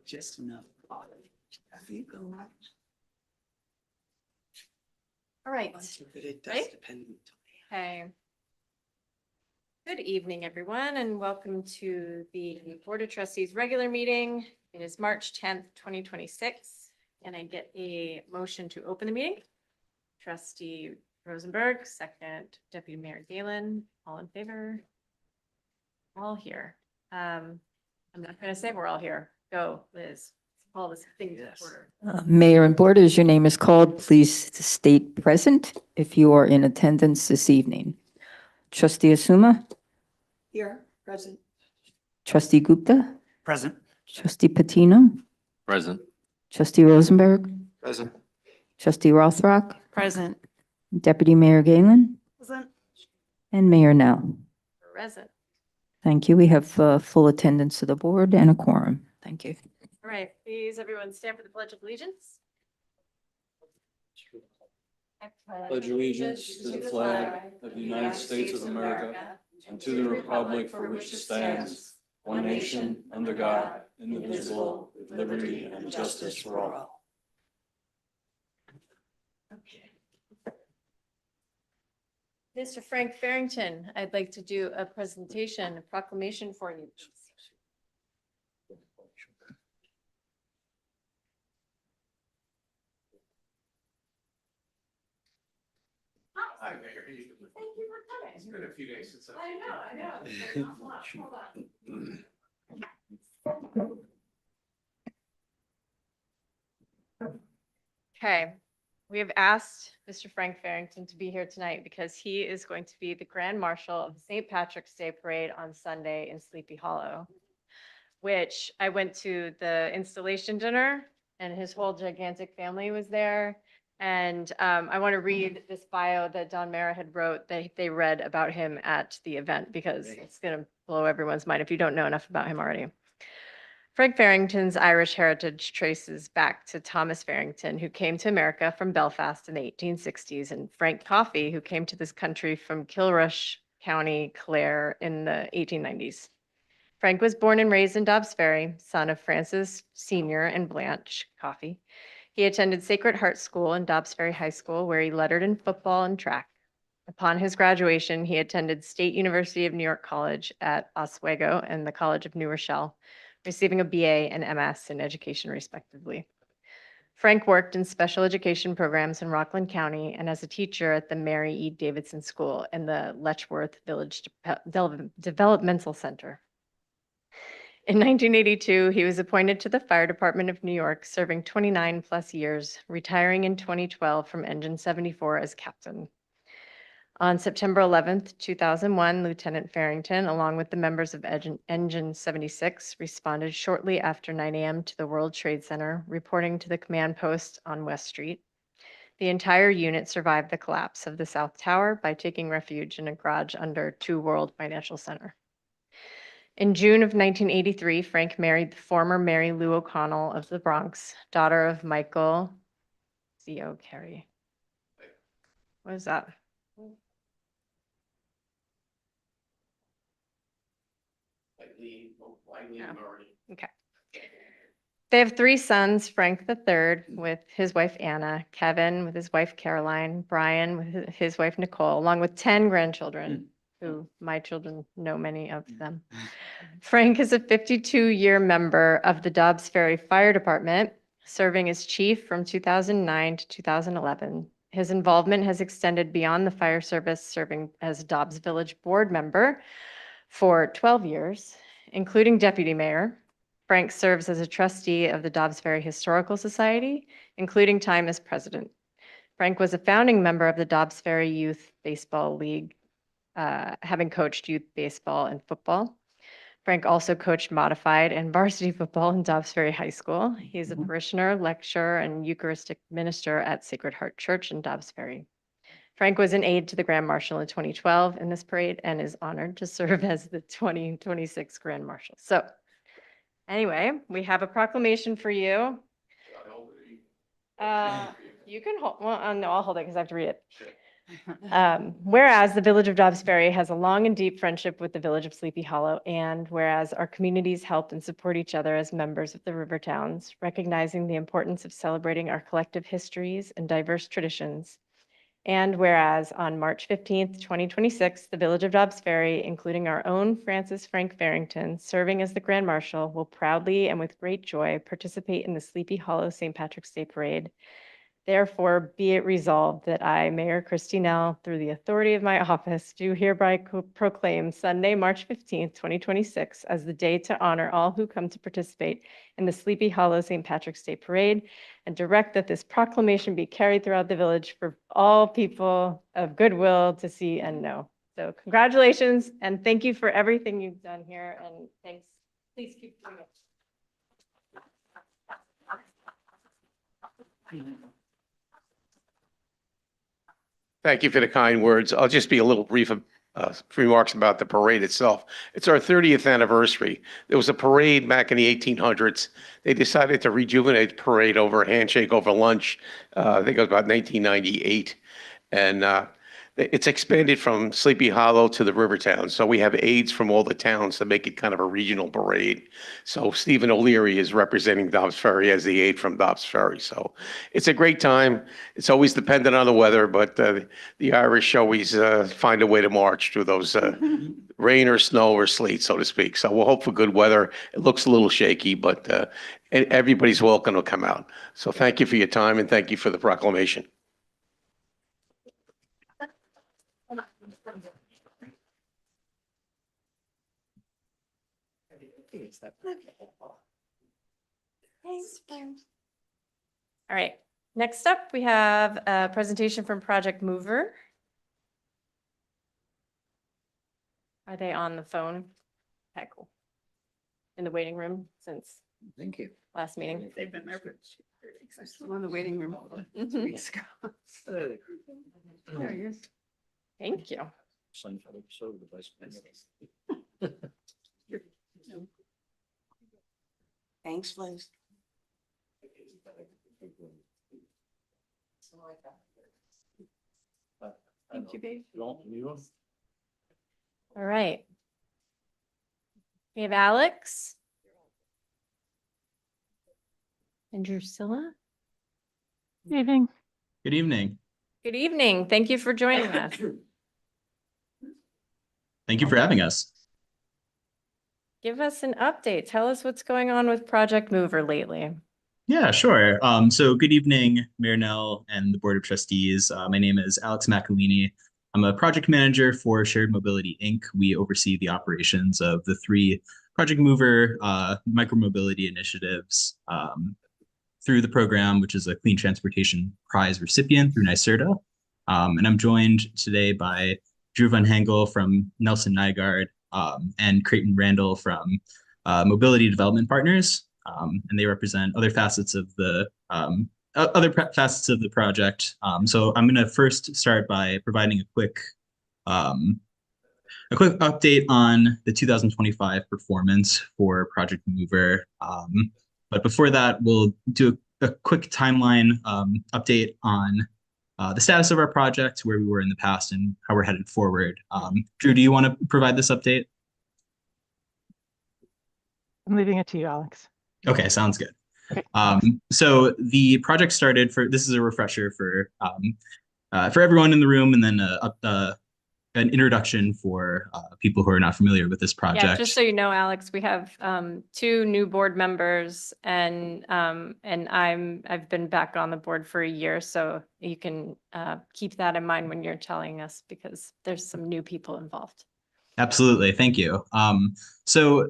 just enough. I think a lot. All right. But it does Ready? depend. Okay. Good evening, everyone, and welcome to the Board of Trustees regular meeting. It is March 10th, 2026. Can I get a motion to open the meeting? Trustee Rosenberg, second. Deputy Mayor Galen, all in favor? All here. I'm not going to say we're all here. Go, Liz. Call this thing to order. Mayor and Board, as your name is called, please state present if you are in attendance this evening. Trustee Asuma, Here, present. Trustee Gupta, Present. Trustee Patino, Present. Trustee Rosenberg, Present. Trustee Rothrock, Present. Deputy Mayor Galen, Present. and Mayor Nell. Present. Thank you. We have full attendance of the board and a quorum. Thank you. All right, please, everyone stand for the Pledge of Allegiance. Pledge allegiance to the flag of the United States of America and to the republic for which it stands, one nation, under God, indivisible, with liberty and justice for all. Okay. Mr. Frank Farrington, I'd like to do a presentation, a proclamation for you. Hi, Mayor. Thank you for coming. It's been a few days since I know. It's been an awful lot. Hold on. Okay, we have asked Mr. Frank Farrington to be here tonight because he is going to be the Grand Marshal of the St. Patrick's Day Parade on Sunday in Sleepy Hollow, which I went to the installation dinner and his whole gigantic family was there. And I want to read this bio that Don Mara had wrote that they read about him at the event because it's going to blow everyone's mind if you don't know enough about him already. Frank Farrington's Irish heritage traces back to Thomas Farrington, who came to America from Belfast in the 1860s, and Frank Coffey, who came to this country from Kilrush County, Clare, in the 1890s. Frank was born and raised in Dobbs Ferry, son of Francis Sr. and Blanche Coffey. He attended Sacred Heart School and Dobbs Ferry High School, where he lettered in football and track. Upon his graduation, he attended State University of New York College at Oswego and the College of New Rochelle, receiving a BA and MS in education, respectively. Frank worked in special education programs in Rockland County and as a teacher at the Mary E. Davidson School and the Letchworth Village Developmental Center. In 1982, he was appointed to the Fire Department of New York, serving 29 plus years, retiring in 2012 from Engine 74 as captain. On September 11th, 2001, Lieutenant Farrington, along with the members of Engine 76, responded shortly after 9 a.m. to the World Trade Center, reporting to the command post on West Street. The entire unit survived the collapse of the South Tower by taking refuge in a garage under 2 World Financial Center. In June of 1983, Frank married the former Mary Lou O'Connell of the Bronx, daughter of Michael C.O. Carey. What is that? Okay. They have 3 sons, Frank III with his wife Anna, Kevin with his wife Caroline, Brian with his wife Nicole, along with 10 grandchildren, who my children know many of them. Frank is a 52-year member of the Dobbs Ferry Fire Department, serving as chief from 2009 to 2011. His involvement has extended beyond the fire service, serving as Dobbs Village board member for 12 years, including deputy mayor. Frank serves as a trustee of the Dobbs Ferry Historical Society, including time as president. Frank was a founding member of the Dobbs Ferry Youth Baseball League, having coached youth baseball and football. Frank also coached modified and varsity football in Dobbs Ferry High School. He is a parishioner, lecturer, and Eucharistic minister at Sacred Heart Church in Dobbs Ferry. Frank was an aide to the Grand Marshal in 2012 in this parade and is honored to serve as the 2026 Grand Marshal. So anyway, we have a proclamation for you. You can hold, well, no, I'll hold it because I have to read it. Whereas the Village of Dobbs Ferry has a long and deep friendship with the Village of Sleepy Hollow, and whereas our communities help and support each other as members of the river towns, recognizing the importance of celebrating our collective histories and diverse traditions. And whereas on March 15th, 2026, the Village of Dobbs Ferry, including our own Francis Frank Farrington, serving as the Grand Marshal, will proudly and with great joy participate in the Sleepy Hollow St. Patrick's Day Parade. Therefore, be it resolved that I, Mayor Christy Nell, through the authority of my office, do hereby proclaim Sunday, March 15th, 2026, as the day to honor all who come to participate in the Sleepy Hollow St. Patrick's Day Parade, and direct that this proclamation be carried throughout the village for all people of goodwill to see and know. So congratulations, and thank you for everything you've done here, and thanks. Please keep doing it. Thank you for the kind words. I'll just be a little brief remarks about the parade itself. It's our 30th anniversary. There was a parade back in the 1800s. They decided to rejuvenate the parade over a handshake over lunch. I think it was about 1998. And it's expanded from Sleepy Hollow to the river towns. So we have aides from all the towns to make it kind of a regional parade. So Stephen O'Leary is representing Dobbs Ferry as the aide from Dobbs Ferry. So it's a great time. It's always dependent on the weather, but the Irish always find a way to march through those rain or snow or sleet, so to speak. So we'll hope for good weather. It looks a little shaky, but everybody's welcome to come out. So thank you for your time and thank you for the proclamation. All right, next up, we have a presentation from Project Mover. Are they on the phone? Okay, cool. In the waiting room since Thank you. last meeting. They've been there for 2 weeks. I'm still in the waiting room. 2 weeks ago. There he is. Thank you. Thanks, Liz. Thank you, babe. All right. We have Alex. And Drusilla. Good evening. Good evening. Good evening. Thank you for joining us. Thank you for having us. Give us an update. Tell us what's going on with Project Mover lately. Yeah, sure. So good evening, Mayor Nell and the Board of Trustees. My name is Alex McElhaney. I'm a project manager for Shared Mobility, Inc. We oversee the operations of the 3 Project Mover micromobility initiatives through the program, which is a Clean Transportation Prize recipient through NYSERDA. And I'm joined today by Drew Van Hengel from Nelson Nygaard and Creighton Randall from Mobility Development Partners. And they represent other facets of the facets of the project. So I'm going to first start by providing a quick update on the 2025 performance for Project Mover. But before that, we'll do a quick timeline update on the status of our project, where we were in the past, and how we're headed forward. Drew, do you want to provide this update? I'm leaving it to you, Alex. Okay, sounds good. Okay. So the project started this is a refresher for everyone in the room, and then an introduction for people who are not familiar with this project. Yeah, just so you know, Alex, we have 2 new board members, and I've been back on the board for a year, so you can keep that in mind when you're telling us, because there's some new people involved. Absolutely. Thank you. So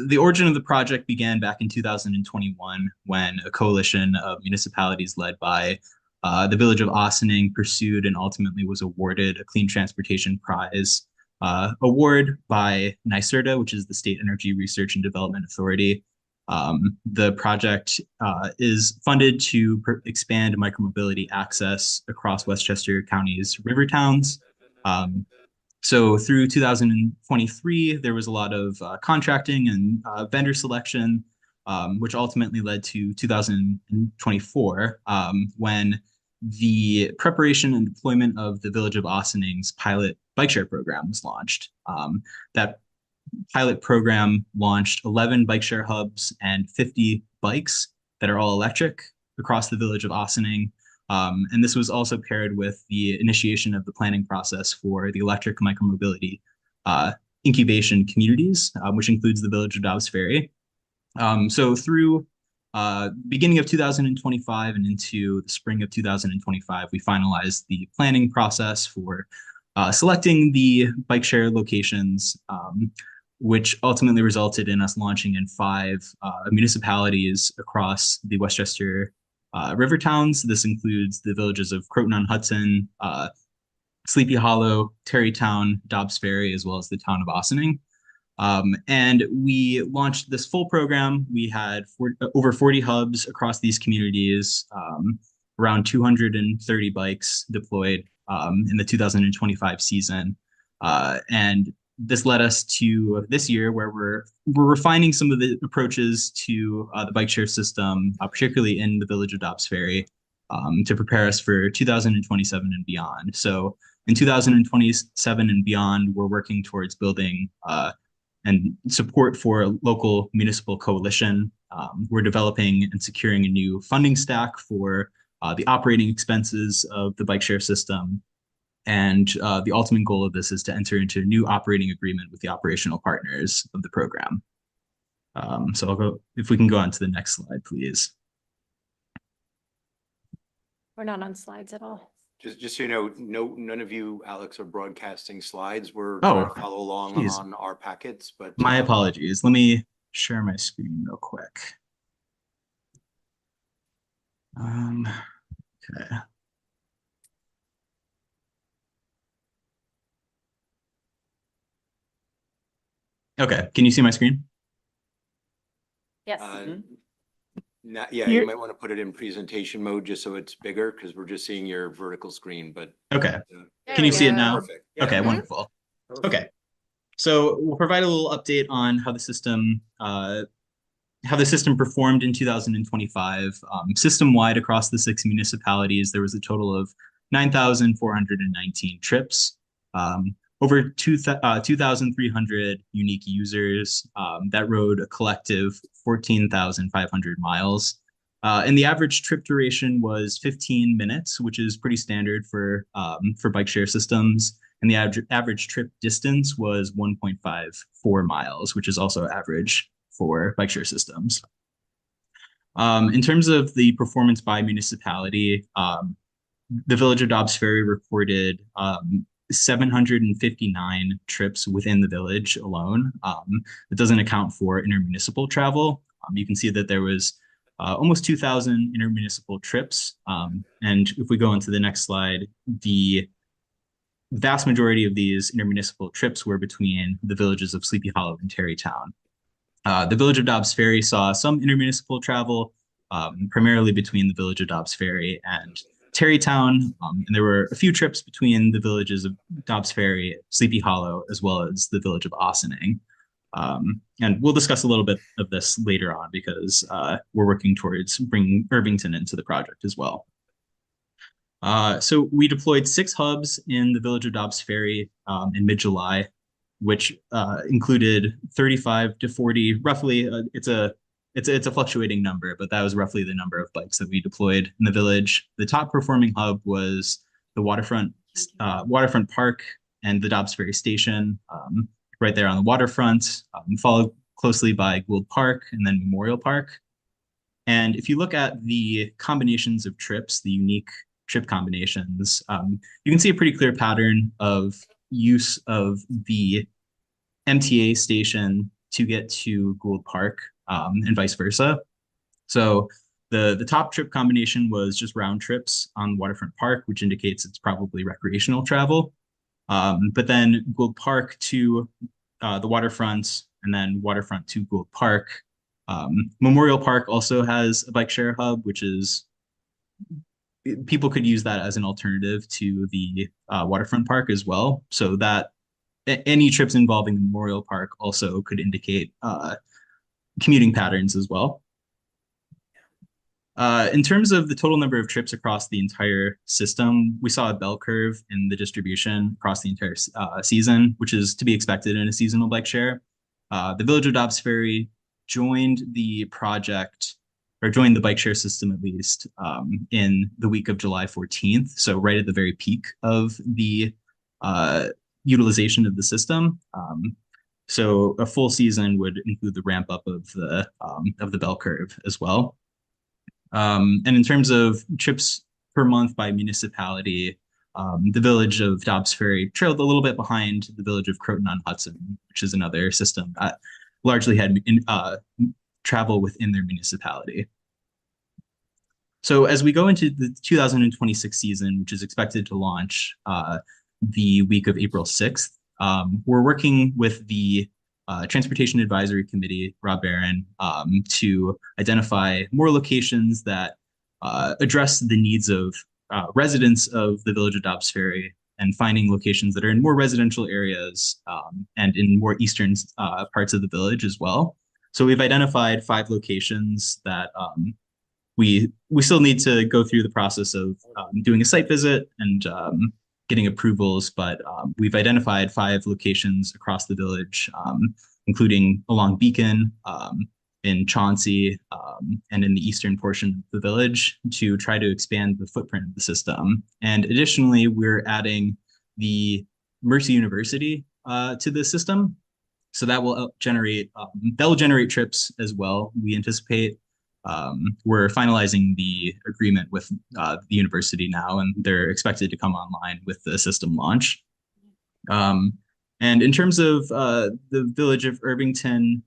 the origin of the project began back in 2021 when a coalition of municipalities led by the Village of Ossining pursued and ultimately was awarded a Clean Transportation Prize award by NYSERDA, which is the State Energy Research and Development Authority. The project is funded to expand micromobility access across Westchester County's river towns. So through 2023, there was a lot of contracting and vendor selection, which ultimately led to 2024, when the preparation and deployment of the Village of Ossinings's pilot bike share program was launched. That pilot program launched 11 bike share hubs and 50 bikes that are all electric across the Village of Ossining. And this was also paired with the initiation of the planning process for the electric micromobility incubation communities, which includes the Village of Dobbs Ferry. So through beginning of 2025 and into the spring of 2025, we finalized the planning process for selecting the bike share locations, which ultimately resulted in us launching in 5 municipalities across the Westchester river towns. This includes the villages of Croton-on-Hudson, Sleepy Hollow, Terrytown, Dobbs Ferry, as well as the town of Ossining. And we launched this full program. We had over 40 hubs across these communities, around 230 bikes deployed in the 2025 season. And this led us to this year where we're refining some of the approaches to the bike share system, particularly in the Village of Dobbs Ferry, to prepare us for 2027 and beyond. So in 2027 and beyond, we're working towards building and support for a local municipal coalition. We're developing and securing a new funding stack for the operating expenses of the bike share system. And the ultimate goal of this is to enter into a new operating agreement with the operational partners of the program. So I'll go, if we can go on to the next slide, please. We're not on slides at all. Just so you know, none of you, Alex, are broadcasting slides. We're Oh, trying to follow along geez. on our packets, but My apologies. Let me share my screen real quick. Okay. Okay, can you see my screen? Yes. yeah, You're- you might want to put it in presentation mode just so it's bigger because we're just seeing your vertical screen, but Okay, There can you we see it go. now? perfect. Okay, Mhm. wonderful. Okay, so we'll provide a little update on how the system performed in 2025. System-wide across the 6 municipalities, there was a total of 9,419 trips, over 2,300 unique users that rode a collective 14,500 miles. And the average trip duration was 15 minutes, which is pretty standard for bike share systems. And the average trip distance was 1.54 miles, which is also average for bike share systems. In terms of the performance by municipality, the Village of Dobbs Ferry recorded 759 trips within the village alone. It doesn't account for intermunicipal travel. You can see that there was almost 2,000 intermunicipal trips. And if we go on to the next slide, the vast majority of these intermunicipal trips were between the villages of Sleepy Hollow and Terrytown. The Village of Dobbs Ferry saw some intermunicipal travel, primarily between the Village of Dobbs Ferry and Terrytown, and there were a few trips between the villages of Dobbs Ferry, Sleepy Hollow, as well as the Village of Ossining. And we'll discuss a little bit of this later on because we're working towards bringing Irvington into the project as well. So we deployed 6 hubs in the Village of Dobbs Ferry in mid-July, which included 35 to 40, roughly. It's a fluctuating number, but that was roughly the number of bikes that we deployed in the village. The top performing hub was the waterfront park and the Dobbs Ferry station, right there on the waterfront, followed closely by Gould Park and then Memorial Park. And if you look at the combinations of trips, the unique trip combinations, you can see a pretty clear pattern of use of the MTA station to get to Gould Park, and vice versa. So the top trip combination was just round trips on Waterfront Park, which indicates it's probably recreational travel. But then Gould Park to the waterfront, and then waterfront to Gould Park. Memorial Park also has a bike share hub, which is people could use that as an alternative to the waterfront park as well. So that any trips involving Memorial Park also could indicate commuting patterns as well. In terms of the total number of trips across the entire system, we saw a bell curve in the distribution across the entire season, which is to be expected in a seasonal bike share. The Village of Dobbs Ferry joined the project, or joined the bike share system at least, in the week of July 14th. So right at the very peak of the utilization of the system. So a full season would include the ramp up of the bell curve as well. And in terms of trips per month by municipality, the village of Dobbs Ferry trailed a little bit behind the village of Croton-on-Hudson, which is another system that largely had travel within their municipality. So as we go into the 2026 season, which is expected to launch the week of April 6th, we're working with the Transportation Advisory Committee, Rob Barron, to identify more locations that address the needs of residents of the village of Dobbs Ferry, and finding locations that are in more residential areas and in more eastern parts of the village as well. So we've identified 5 locations that we still need to go through the process of doing a site visit and getting approvals, but we've identified 5 locations across the village, including along Beacon, in Chauncey, and in the eastern portion of the village, to try to expand the footprint of the system. And additionally, we're adding the Mercy University to the system. So that will generate trips as well. We anticipate we're finalizing the agreement with the university now, and they're expected to come online with the system launch. And in terms of the village of Irvington,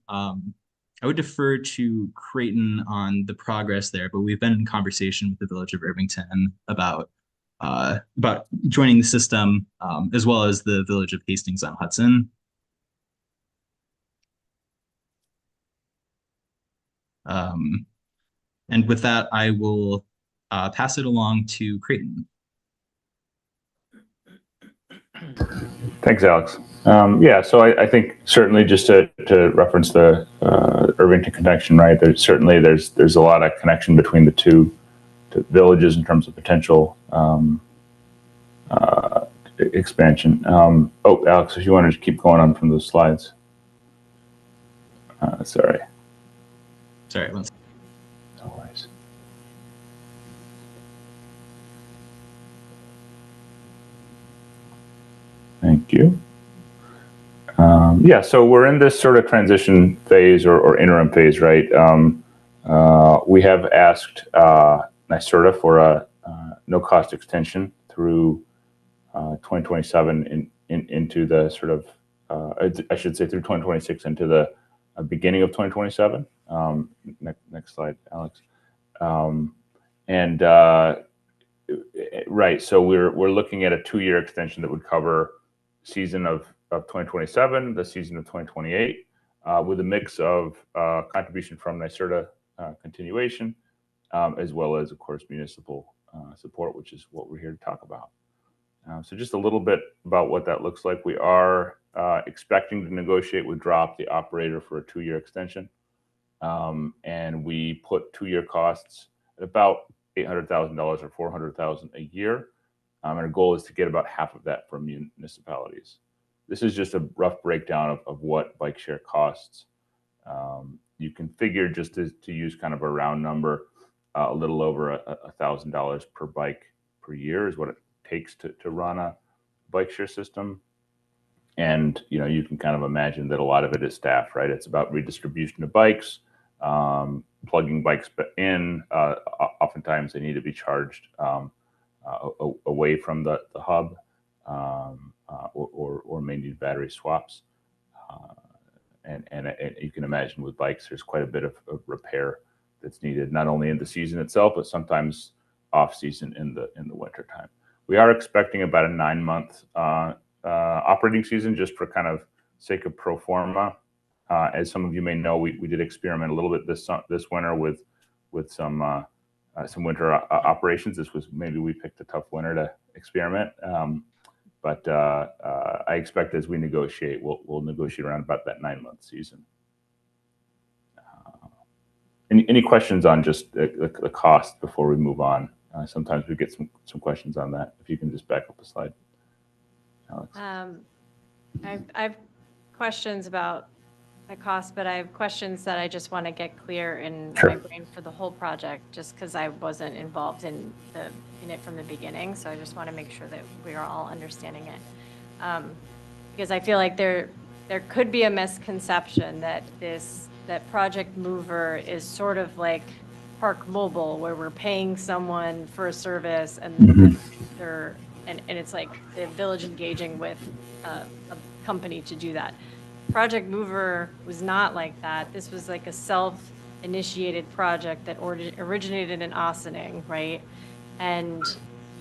I would defer to Creighton on the progress there, but we've been in conversation with the village of Irvington about joining the system, as well as the village of Hastings-on-Hudson. And with that, I will pass it along to Creighton. Thanks, Alex. Yeah, so I think certainly just to reference the Irvington connection, right? There's a lot of connection between the two villages in terms of potential expansion. Oh, Alex, if you wanted to keep going on from those slides. Sorry. Sorry, one second. No worries. Thank you. Yeah, so we're in this sort of transition phase or interim phase, right? We have asked NYSERDA for a no-cost extension through 2027 into the sort of, I should say through 2026 into the beginning of 2027. Next slide, Alex. Right, so we're looking at a 2-year extension that would cover season of 2027, the season of 2028, with a mix of contribution from NYSERDA continuation, as well as, of course, municipal support, which is what we're here to talk about. So just a little bit about what that looks like. We are expecting to negotiate with DROP, the operator, for a 2-year extension. And we put 2-year costs at about $800,000 or $400,000 a year. And our goal is to get about half of that from municipalities. This is just a rough breakdown of what bike share costs. You can figure, just to use kind of a round number, a little over $1,000 per bike per year is what it takes to run a bike share system. And you can kind of imagine that a lot of it is staff, right? It's about redistribution of bikes, plugging bikes in. Oftentimes they need to be charged away from the hub, or may need battery swaps. And you can imagine with bikes, there's quite a bit of repair that's needed, not only in the season itself, but sometimes off season in the winter time. We are expecting about a 9-month operating season, just for kind of sake of pro forma. As some of you may know, we did experiment a little bit this winter with some winter operations. Maybe we picked a tough winter to experiment. But I expect as we negotiate, we'll negotiate around about that 9-month season. Any questions on just the cost before we move on? Sometimes we get some questions on that. If you can just back up a slide, Alex. I've questions about the cost, but I have questions that I just want to get clear in Sure. my brain for the whole project, just because I wasn't involved in it from the beginning. So I just want to make sure that we are all understanding it. Because I feel like there could be a misconception that that Project Mover is sort of like Park Mobile, where we're paying someone for a service and and it's like the village engaging with a company to do that. Project Mover was not like that. This was like a self-initiated project that originated in Ossining, right? And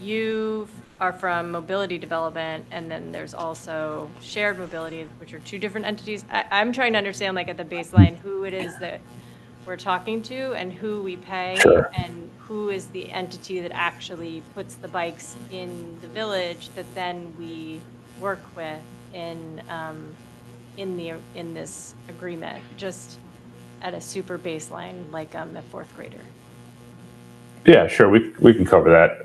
you are from mobility development, and then there's also shared mobility, which are two different entities. I'm trying to understand, like, at the baseline, who it is that we're talking to and who we pay, Sure. and who is the entity that actually puts the bikes in the village that then we work with in this agreement, just at a super baseline, like a fourth grader. Yeah, sure. We can cover that.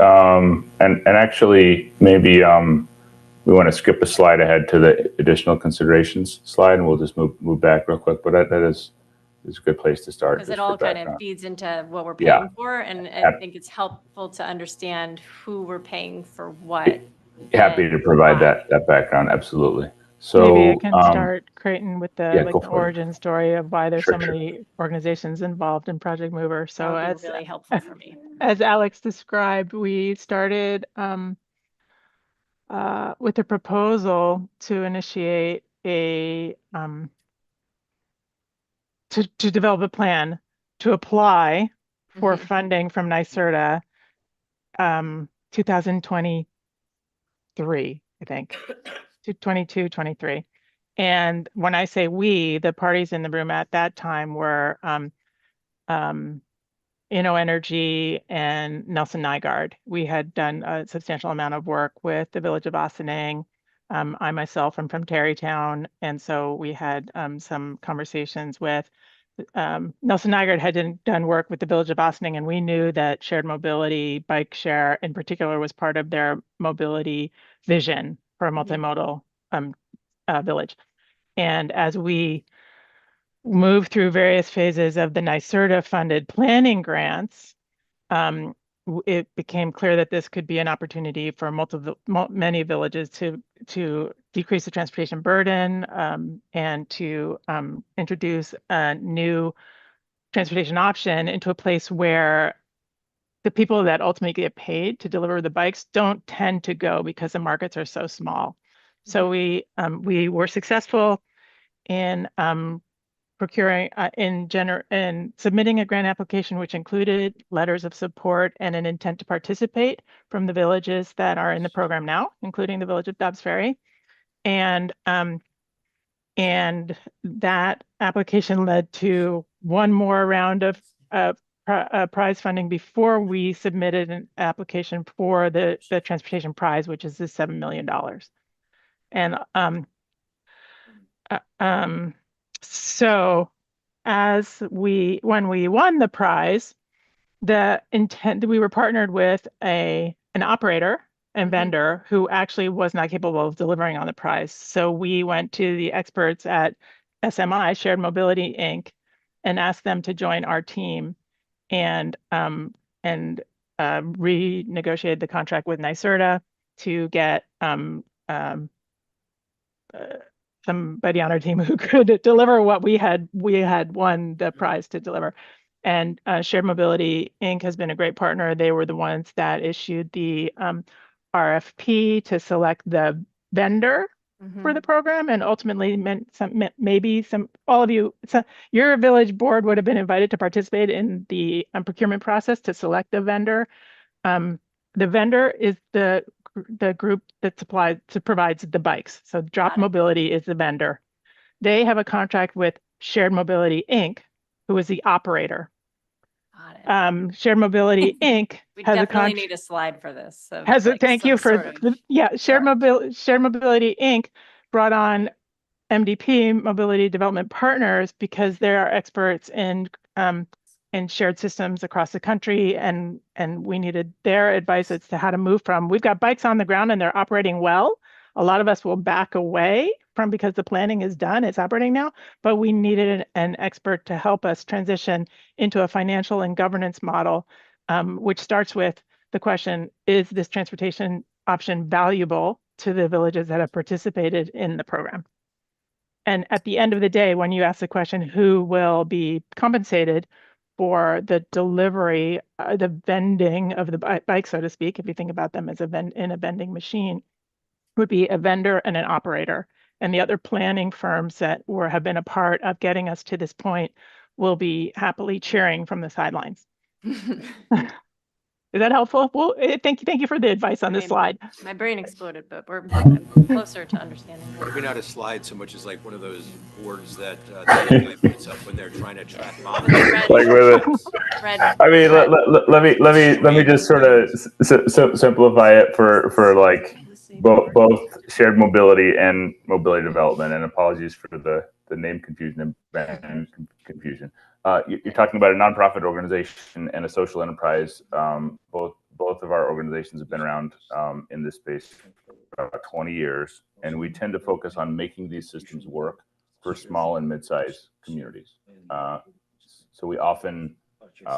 And actually, maybe we want to skip a slide ahead to the additional considerations slide, and we'll just move back real quick. But that is a good place to start. Because just it all for kind of background. feeds into what we're Yeah. paying for, and I think it's helpful to understand who we're paying for what. Happy and to provide why. that background. Absolutely. So Maybe I can start, Creighton, with yeah, the go for it. origin story of why there's Sure, so many organizations involved in Project Mover. That So would be really helpful for me. as Alex described, we started with a proposal to initiate a to develop a plan to apply for Mhm. funding from NYSERDA 2023, I think, to 22, 23. And when I say we, the parties in the room at that time were Energy and Nelson Nygaard. We had done a substantial amount of work with the village of Ossining. I myself am from Terrytown, and so we had some conversations with Nelson Nygaard had done work with the village of Ossining, and we knew that shared mobility, bike share in particular, was part of their mobility vision for a multimodal village. And as we move through various phases of the NYSERDA funded planning grants, it became clear that this could be an opportunity for many villages to decrease the transportation burden and to introduce a new transportation option into a place where the people that ultimately get paid to deliver the bikes don't tend to go because the markets are so small. So we were successful in procuring in submitting a grant application, which included letters of support and an intent to participate from the villages that are in the program now, including the village of Dobbs Ferry. And that application led to one more round of prize funding before we submitted an application for the transportation prize, which is the $7 million. And so when we won the prize, we were partnered with an operator and vendor who actually was not capable of delivering on the prize. So we went to the experts at SMI, Shared Mobility Inc., and asked them to join our team and renegotiated the contract with NYSERDA to get somebody on our team who could deliver what we had won the prize to deliver. And Shared Mobility Inc. has been a great partner. They were the ones that issued the RFP to select the vendor for the program, and ultimately all of you, your village board would have been invited to participate in the procurement process to select the vendor. The vendor is the group that provides the bikes. So Drop Mobility is the vendor. They have a contract with Shared Mobility Inc., who is the operator. Shared Mobility Inc. We has definitely need a slide for this. Thank you for Shared Mobility Inc. brought on MDP, Mobility Development Partners, because they are experts in and shared systems across the country, and we needed their advice as to how to move from, we've got bikes on the ground and they're operating well. A lot of us will back away from, because the planning is done, it's operating now, but we needed an expert to help us transition into a financial and governance model, which starts with the question, is this transportation option valuable to the villages that have participated in the program? And at the end of the day, when you ask the question, who will be compensated for the delivery, the vending of the bike, so to speak, if you think about them as in a vending machine, would be a vendor and an operator. And the other planning firms that have been a part of getting us to this point will be happily cheering from the sidelines. Is that helpful? Well, thank you for the advice on this slide. My brain exploded, but we're closer to understanding. Maybe not a slide so much as like one of those boards that the other guy puts up when they're trying to track miles. Like with it. I mean, let me just sort of simplify it for like both shared mobility and mobility development. And apologies for the name confusion and brand confusion. You're talking about a nonprofit organization and a social enterprise. Both of our organizations have been around in this space for about 20 years, and we tend to focus on making these systems work for small and mid-sized communities. So we often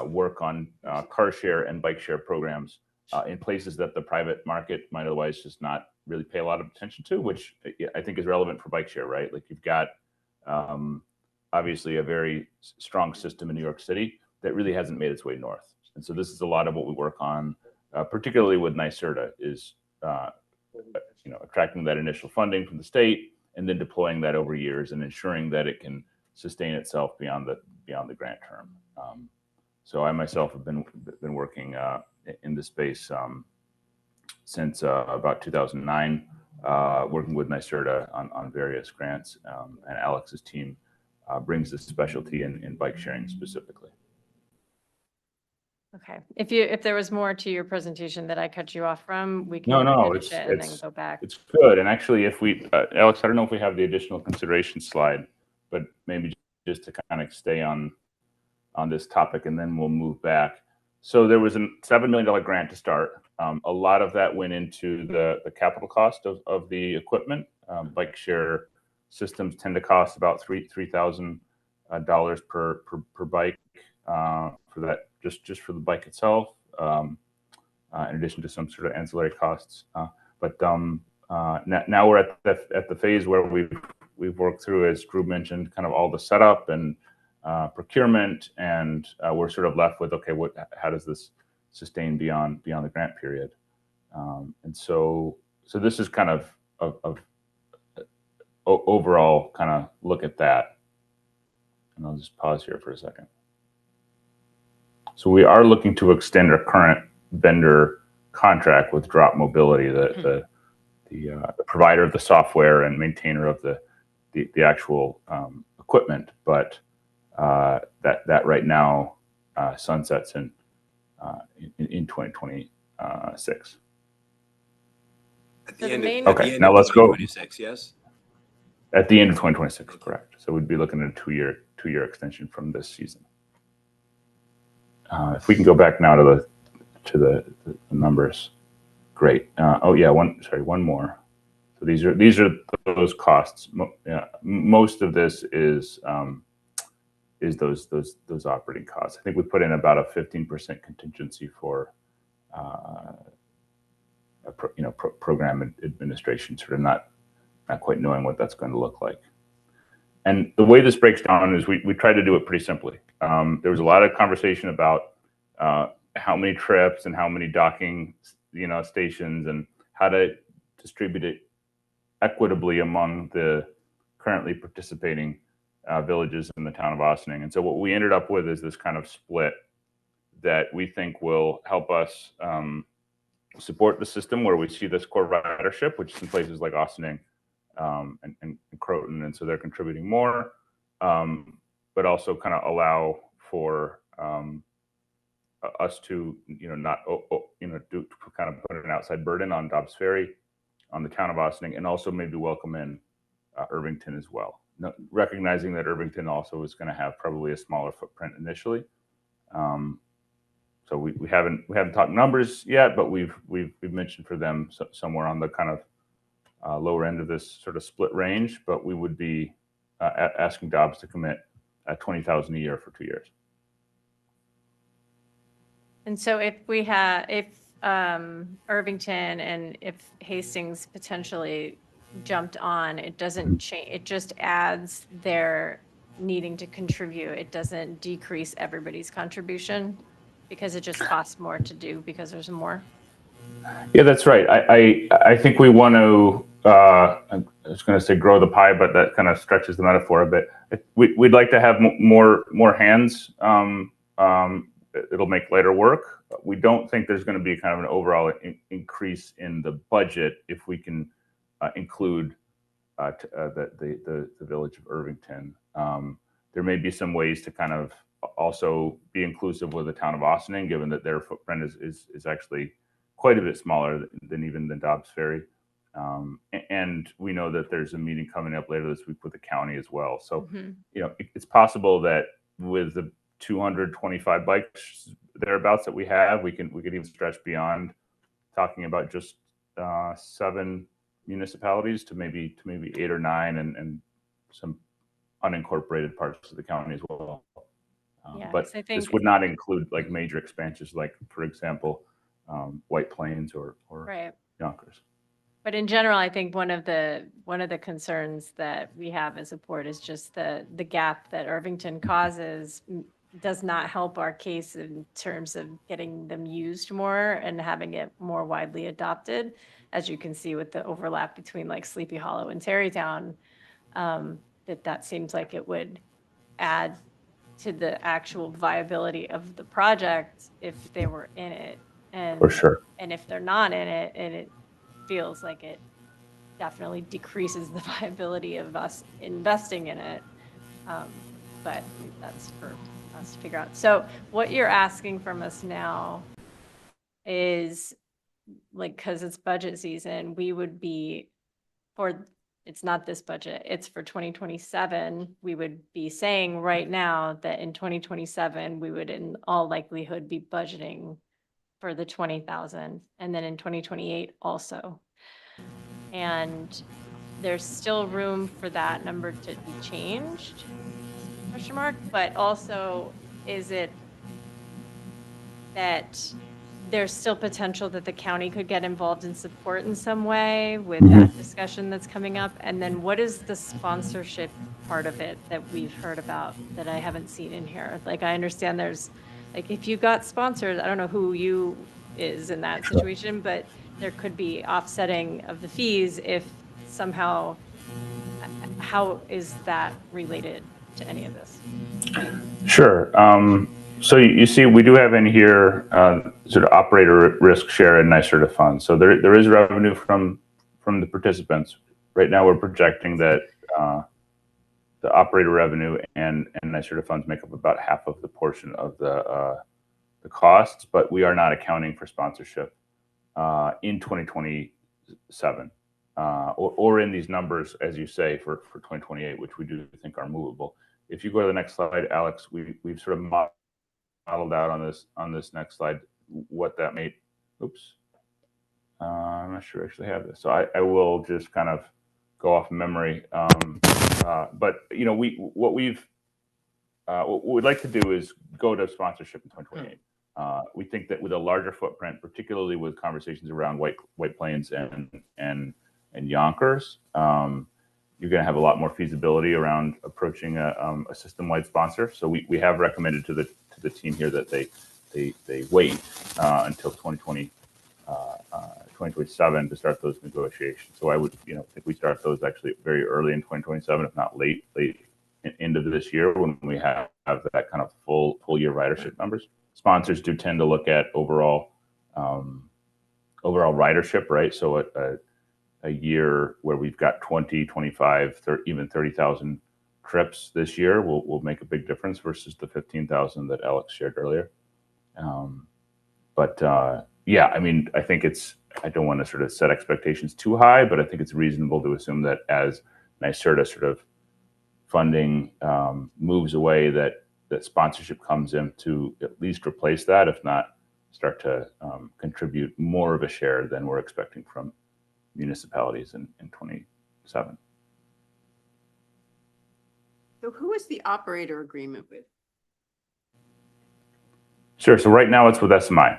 work on car share and bike share programs in places that the private market might otherwise just not really pay a lot of attention to, which I think is relevant for bike share, right? Like you've got obviously a very strong system in New York City that really hasn't made its way north. And so this is a lot of what we work on, particularly with NYSERDA, is attracting that initial funding from the state and then deploying that over years and ensuring that it can sustain itself beyond the grant term. So I myself have been working in this space since about 2009, working with NYSERDA on various grants, and Alex's team brings this specialty in bike sharing specifically. Okay. If there was more to your presentation that I cut you off from, we can No, finish it and then go back. It's good. And actually, if we, Alex, I don't know if we have the additional consideration slide, but maybe just to kind of stay on this topic, and then we'll move back. So there was a $7 million grant to start. A lot of that went into the capital cost of the equipment. Bike share systems tend to cost about $3,000 per bike for that, just for the bike itself, in addition to some sort of ancillary costs. But now we're at the phase where we've worked through, as Drew mentioned, kind of all the setup and procurement, and we're sort of left with, okay, how does this sustain beyond the grant period? And so this is kind of overall kind of look at that. And I'll just pause here for a second. So we are looking to extend our current vendor contract with Drop Mobility, the provider of the software and maintainer of the actual equipment, but that right now sunsets in 2026. At the end main- of, Okay, now let's go. 2026, yes? At the end of 2026, correct. So we'd be looking at a two-year extension from this season. If we can go back now to the numbers, great. Oh yeah, one more. So these are those costs. Most of this is those operating costs. I think we put in about a 15% contingency for program administration, sort of not quite knowing what that's going to look like. And the way this breaks down is we try to do it pretty simply. There was a lot of conversation about how many trips and how many docking stations and how to distribute it equitably among the currently participating villages in the town of Ossining. And so what we ended up with is this kind of split that we think will help us support the system where we see this core ridership, which is in places like Ossining and Croton, and so they're contributing more, but also kind of allow for us to not do kind of put an outside burden on Dobbs Ferry, on the town of Ossining, and also maybe welcome in Irvington as well. Recognizing that Irvington also is going to have probably a smaller footprint initially, So we haven't talked numbers yet, but we've mentioned for them somewhere on the kind of lower end of this sort of split range. But we would be asking Dobbs to commit at $20,000 a year for 2 years. And so if Irvington and if Hastings potentially jumped on, it doesn't change, it just adds their needing to contribute. It doesn't decrease everybody's contribution because it just costs more to do because there's more. Yeah, that's right. I think we want to, I was going to say grow the pie, but that kind of stretches the metaphor a bit. We'd like to have more hands. It'll make lighter work. We don't think there's going to be kind of an overall increase in the budget if we can include the village of Irvington. There may be some ways to kind of also be inclusive with the town of Austining, given that their footprint is actually quite a bit smaller than Dobbs Ferry. And we know that there's a meeting coming up later this week with the county as well. So, it's possible that with the 225 bikes thereabouts that we have, we could even stretch beyond talking about just 7 municipalities to maybe 8 or 9 and some unincorporated parts of the county as well. But I think this would not include like major expansions, like for example, White Plains or Yonkers. But in general, I think one of the concerns that we have as a board is just the gap that Irvington causes does not help our case in terms of getting them used more and having it more widely adopted. As you can see with the overlap between like Sleepy Hollow and Tarrytown, that seems like it would add to the actual viability of the project if they were in it. And for sure. And if they're not in it, and it feels like it definitely decreases the viability of us investing in it. But that's for us to figure out. So what you're asking from us now is like, because it's budget season, we would be it's not this budget, it's for 2027. We would be saying right now that in 2027, we would in all likelihood be budgeting for the 20,000, and then in 2028 also. And there's still room for that number to be changed, question mark, but also is it that there's still potential that the county could get involved in support in some way with that discussion that's coming up? And then what is the sponsorship part of it that we've heard about that I haven't seen in here? Like, I understand there's, like, if you got sponsored, I don't know who you is in that situation, but there could be offsetting of the fees if somehow, how is that related to any of this? Sure. So you see, we do have in here sort of operator risk share and NYSERDA funds. So there is revenue from the participants. Right now, we're projecting that the operator revenue and NYSERDA funds make up about half of the portion of the costs, but we are not accounting for sponsorship in 2027 or in these numbers, as you say, for 2028, which we do think are movable. If you go to the next slide, Alex, we've sort of modeled out on this next slide what that made. Oops, I'm not sure I actually have this, so I will just kind of go off memory. But what we'd like to do is go to sponsorship in 2028. We think that with a larger footprint, particularly with conversations around White Plains and Yonkers, you're going to have a lot more feasibility around approaching a system-wide sponsor. So we have recommended to the team here that they wait until 2027 to start those negotiations. So I would think we start those actually very early in 2027, if not late into this year, when we have that kind of full year ridership numbers. Sponsors do tend to look at overall ridership, right? So a year where we've got 20, 25, 30, even 30,000 trips this year will make a big difference versus the 15,000 that Alex shared earlier. Yeah, I mean, I think I don't want to sort of set expectations too high, but I think it's reasonable to assume that as NYSERDA sort of funding moves away, that that sponsorship comes in to at least replace that, if not start to contribute more of a share than we're expecting from municipalities in 27. So who is the operator agreement with? Sure. So right now it's with SMI,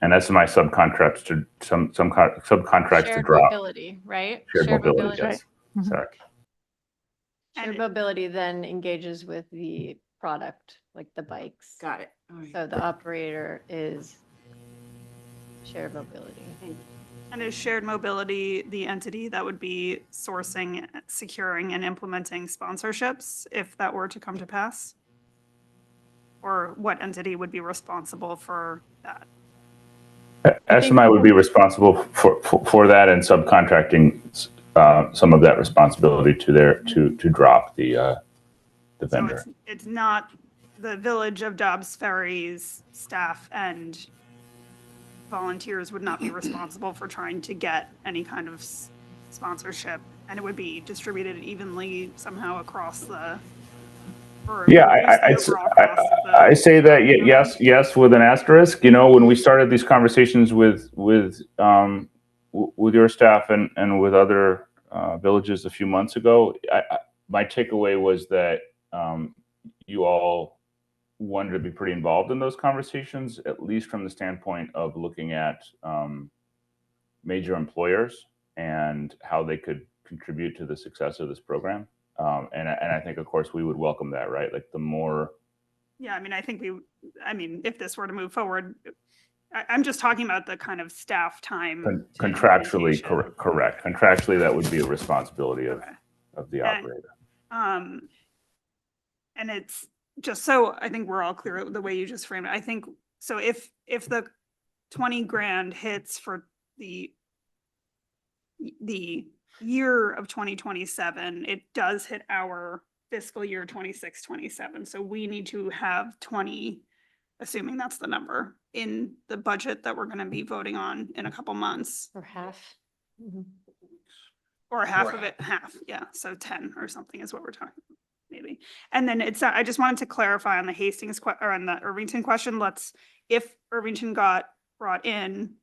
and SMI subcontracts to subcontracts to Shared drop. mobility, right? Shared mobility, yes. Mhm. Sorry. Shared mobility then engages with the product, like the bikes. Got it. All right. So the operator is shared mobility. And is shared mobility the entity that would be sourcing, securing, and implementing sponsorships if that were to come to pass? Or what entity would be responsible for that? SMI would be responsible for that and subcontracting some of that responsibility to drop the So vendor. it's not the Village of Dobbs Ferry's staff and volunteers would not be responsible for trying to get any kind of sponsorship, and it would be distributed evenly somehow across the. Yeah, I say that yes, with an asterisk. You know, when we started these conversations with your staff and with other villages a few months ago, my takeaway was that you all wanted to be pretty involved in those conversations, at least from the standpoint of looking at major employers and how they could contribute to the success of this program. And I think, of course, we would welcome that, right? Like the more. Yeah, I mean, if this were to move forward, I'm just talking about the kind of staff time. Contractually, correct. Contractually, that would be a responsibility of the operator. And it's just so I think we're all clear the way you just framed it. I think so. If the 20 grand hits for the year of 2027, it does hit our fiscal year 26-27. So we need to have 20, assuming that's the number, in the budget that we're going to be voting on in a couple months. Or half. Or half of it, yeah. So 10 or something is what we're talking about, maybe. And then I just wanted to clarify on the Hastings or on the Irvington question. If Irvington got brought in,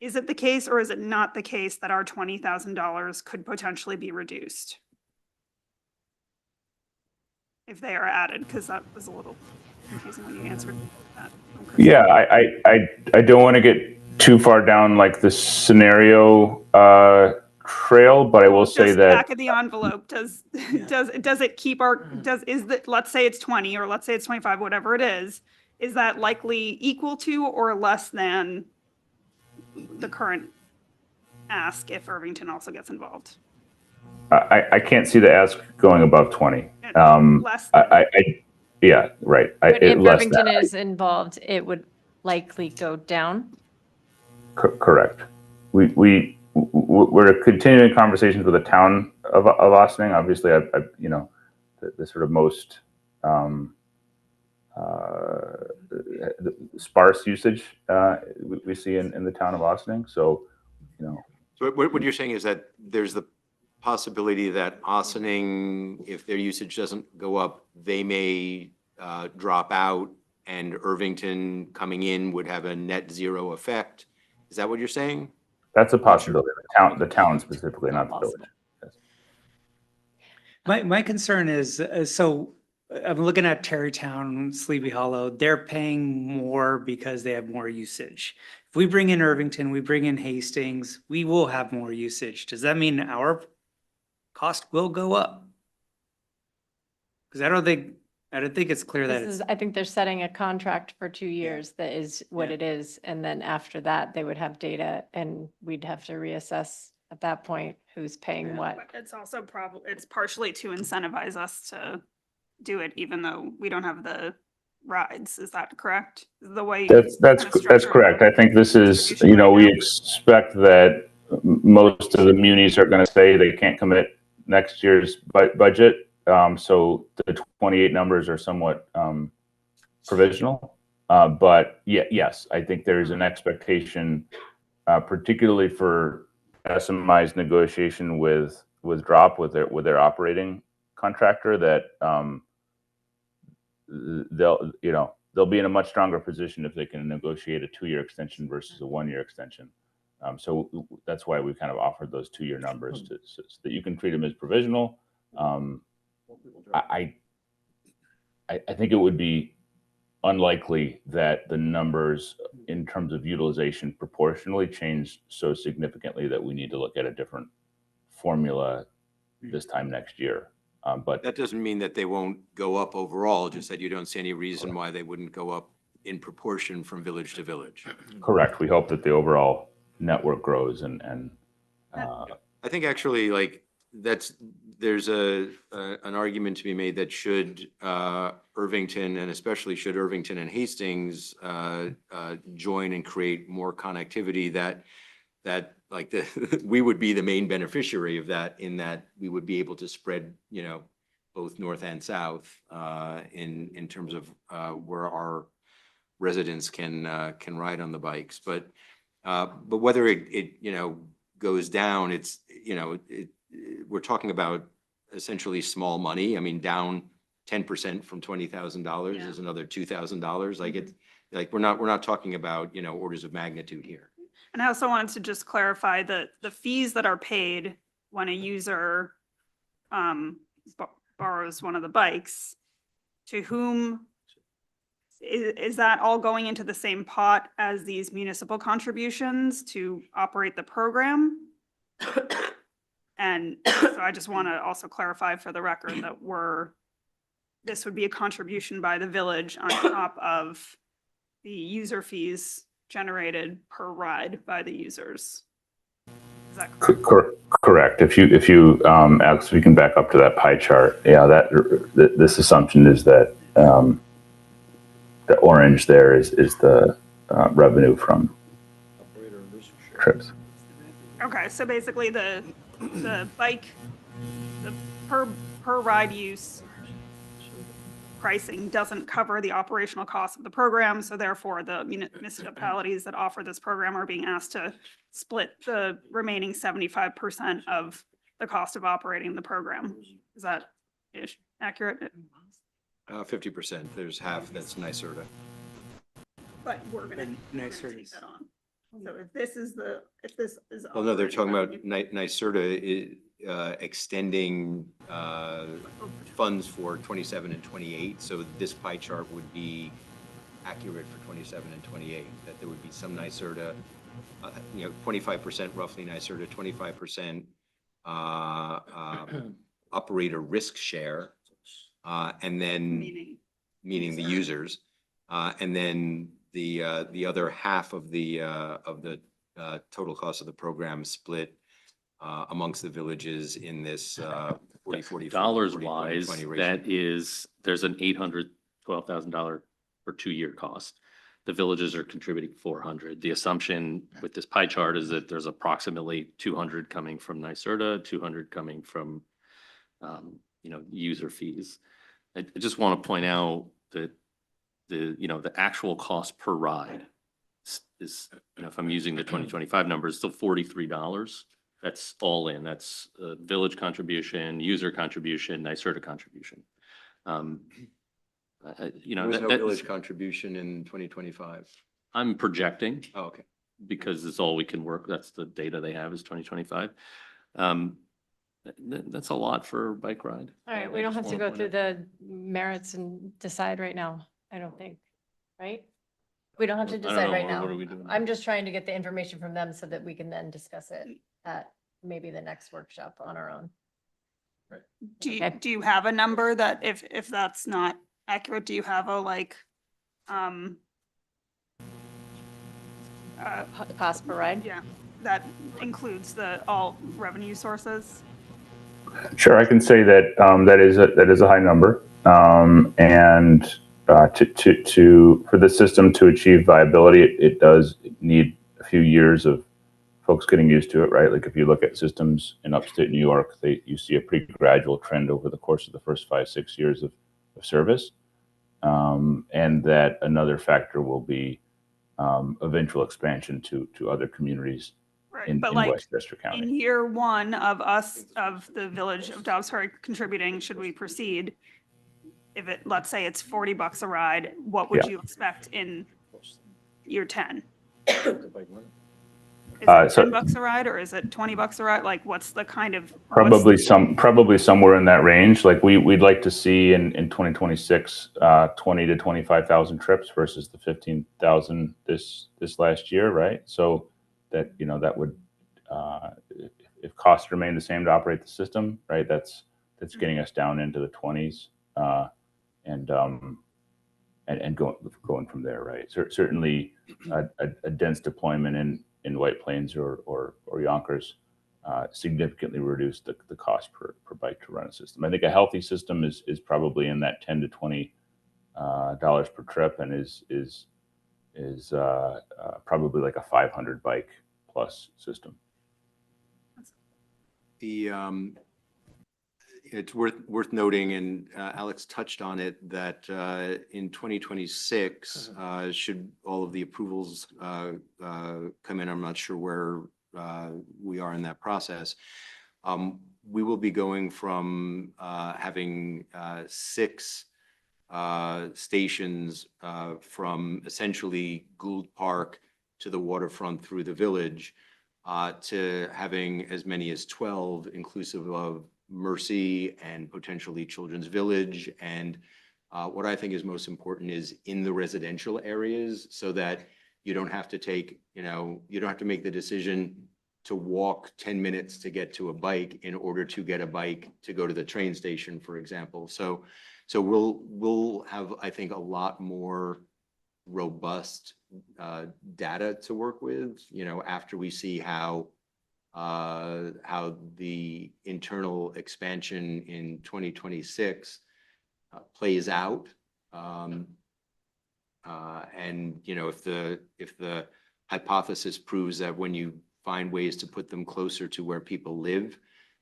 is it the case or is it not the case that our $20,000 could potentially be reduced if they are added? Because that was a little confusing when you answered that. Yeah, I don't want to get too far down like the scenario trail, but I will say just that back of the envelope, does it keep let's say it's 20 or let's say it's 25, whatever it is that likely equal to or less than the current ask if Irvington also gets involved? I can't see the ask going above 20. Less than. Yeah, right. But if Irvington is involved, it would likely go down. Correct. We're continuing conversations with the town of Ossining. Obviously, the sort of most sparse usage we see in the town of Ossining. So, So what you're saying is that there's the possibility that Ossining, if their usage doesn't go up, they may drop out, and Irvington coming in would have a net zero effect. Is that what you're saying? That's a possibility. The town specifically, not the village. Yes. My concern is, so I'm looking at Terrytown, Sleepy Hollow, they're paying more because they have more usage. If we bring in Irvington, we bring in Hastings, we will have more usage. Does that mean our cost will go up? Because I don't think it's clear that I think they're setting a contract for 2 years. That is what it is. And then after that, they would have data and we'd have to reassess at that point who's paying what. But it's also it's partially to incentivize us to do it, even though we don't have the rides. Is that correct? The way That's correct. I think this is, we expect that most of the munis are going to say they can't commit next year's budget. So the 28 numbers are somewhat provisional. But yes, I think there is an expectation, particularly for SMI's negotiation with DROP, with their operating contractor, that they'll be in a much stronger position if they can negotiate a 2-year extension versus a 1-year extension. So that's why we kind of offered those 2-year numbers so that you can treat them as provisional. I think it would be unlikely that the numbers in terms of utilization proportionally change so significantly that we need to look at a different formula this time next year. But That doesn't mean that they won't go up overall, just that you don't see any reason why they wouldn't go up in proportion from village to village. correct. We hope that the overall network grows and I think actually like there's an argument to be made that should Irvington and especially should Irvington and Hastings join and create more connectivity that like we would be the main beneficiary of that, in that we would be able to spread, both north and south in terms of where our residents can ride on the bikes. But whether it goes down, it's, we're talking about essentially small money. I mean, down 10% from $20,000 is another $2,000. Like we're not talking about, orders of magnitude here. And I also wanted to just clarify that the fees that are paid when a user borrows one of the bikes, to whom is that all going into the same pot as these municipal contributions to operate the program? And so I just want to also clarify for the record that this would be a contribution by the village on top of the user fees generated per ride by the users. Is that correct? Correct. If you Alex, we can back up to that pie chart. Yeah, this assumption is that the orange there is the revenue from trips. Okay, so basically the bike, the per ride use pricing doesn't cover the operational cost of the program, so therefore the municipalities that offer this program are being asked to split the remaining 75% of the cost of operating the program. Is that accurate? 50%. There's half that's NYSERDA. But we're gonna take that on. So if this is. Well, no, they're talking about NYSERDA extending funds for 27 and 28. So this pie chart would be accurate for 27 and 28, that there would be some NYSERDA, 25% roughly NYSERDA, 25% operator risk share, and then meaning the users, and then the other half of the total cost of the program split amongst the villages in this 40-40. Dollars wise, there's an $812,000 per 2-year cost. The villages are contributing 400. The assumption with this pie chart is that there's approximately 200 coming from NYSERDA, 200 coming from user fees. I just want to point out that the actual cost per ride is, if I'm using the 2025 numbers, still $43. That's all in. That's village contribution, user contribution, NYSERDA contribution. There was no village contribution in 2025. I'm projecting. Oh, okay. Because it's all we can work. That's the data they have is 2025. That's a lot for a bike ride. All right, we don't have to go through the merits and decide right now, I don't think, right? We don't have to decide right now. What are we doing? I'm just trying to get the information from them so that we can then discuss it at maybe the next workshop on our own. Do you have a number that if that's not accurate, do you have a The cost per ride? yeah, that includes all revenue sources? Sure, I can say that that is a high number, and for the system to achieve viability, it does need a few years of folks getting used to it, right? Like if you look at systems in upstate New York, you see a pretty gradual trend over the course of the first 5-6 years of service, and that another factor will be eventual expansion to other communities. Right, in but like Westchester County. in year one of the village of Dobbs Ferry contributing, should we proceed? if it, let's say it's $40 a ride, what would Yeah. you expect in year 10? Is Uh, it so- $10 a ride or is it $20 a ride? Like, what's the kind of? Probably somewhere in that range. Like we'd like to see in 2026, 20 to 25,000 trips versus the 15,000 this last year, right? So that, you know, that would, if costs remain the same to operate the system, right, that's getting us down into the 20s, and going from there, right? Certainly a dense deployment in White Plains or Yonkers significantly reduce the cost per bike to run a system. I think a healthy system is probably in that $10 to $20 per trip, and is probably like a 500 bike plus system. It's worth noting, and Alex touched on it, that in 2026, should all of the approvals come in, I'm not sure where we are in that process. We will be going from having 6 stations from essentially Gould Park to the waterfront through the village, to having as many as 12, inclusive of Mercy and potentially Children's Village. And what I think is most important is in the residential areas, so that you don't have to take, you don't have to make the decision to walk 10 minutes to get to a bike in order to get a bike to go to the train station, for example. So we'll have, I think, a lot more robust data to work with, after we see how the internal expansion in 2026 plays out. And, if the hypothesis proves that when you find ways to put them closer to where people live,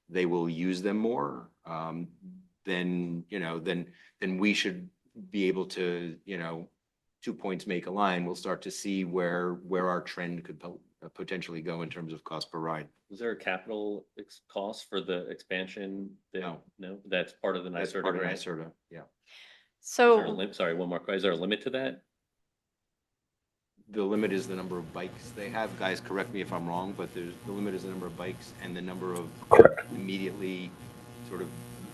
they will use them more, then we should be able to, 2 points make a line. We'll start to see where our trend could potentially go in terms of cost per ride. Was there a capital cost for the expansion? No. No, that's part of the That's NYSERDA part of grant? NYSERDA, yeah. So, Sorry, one more question. Is there a limit to that? The limit is the number of bikes they have. Guys, correct me if I'm wrong, but the limit is the number of bikes and the number of immediately sort of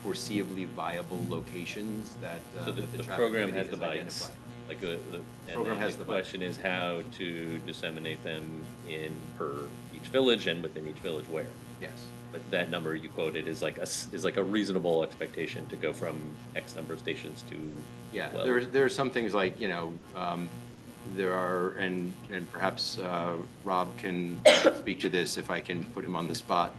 foreseeably viable locations that. So the traffic program committee has the bikes. identified. Like Program and has the the bikes. question is how to disseminate them in per each village, and within each village where. Yes. But that number you quoted is like a reasonable expectation to go from X number of stations to. Yeah, 12. there are some things like, there are, and perhaps Rob can speak to this if I can put him on the spot.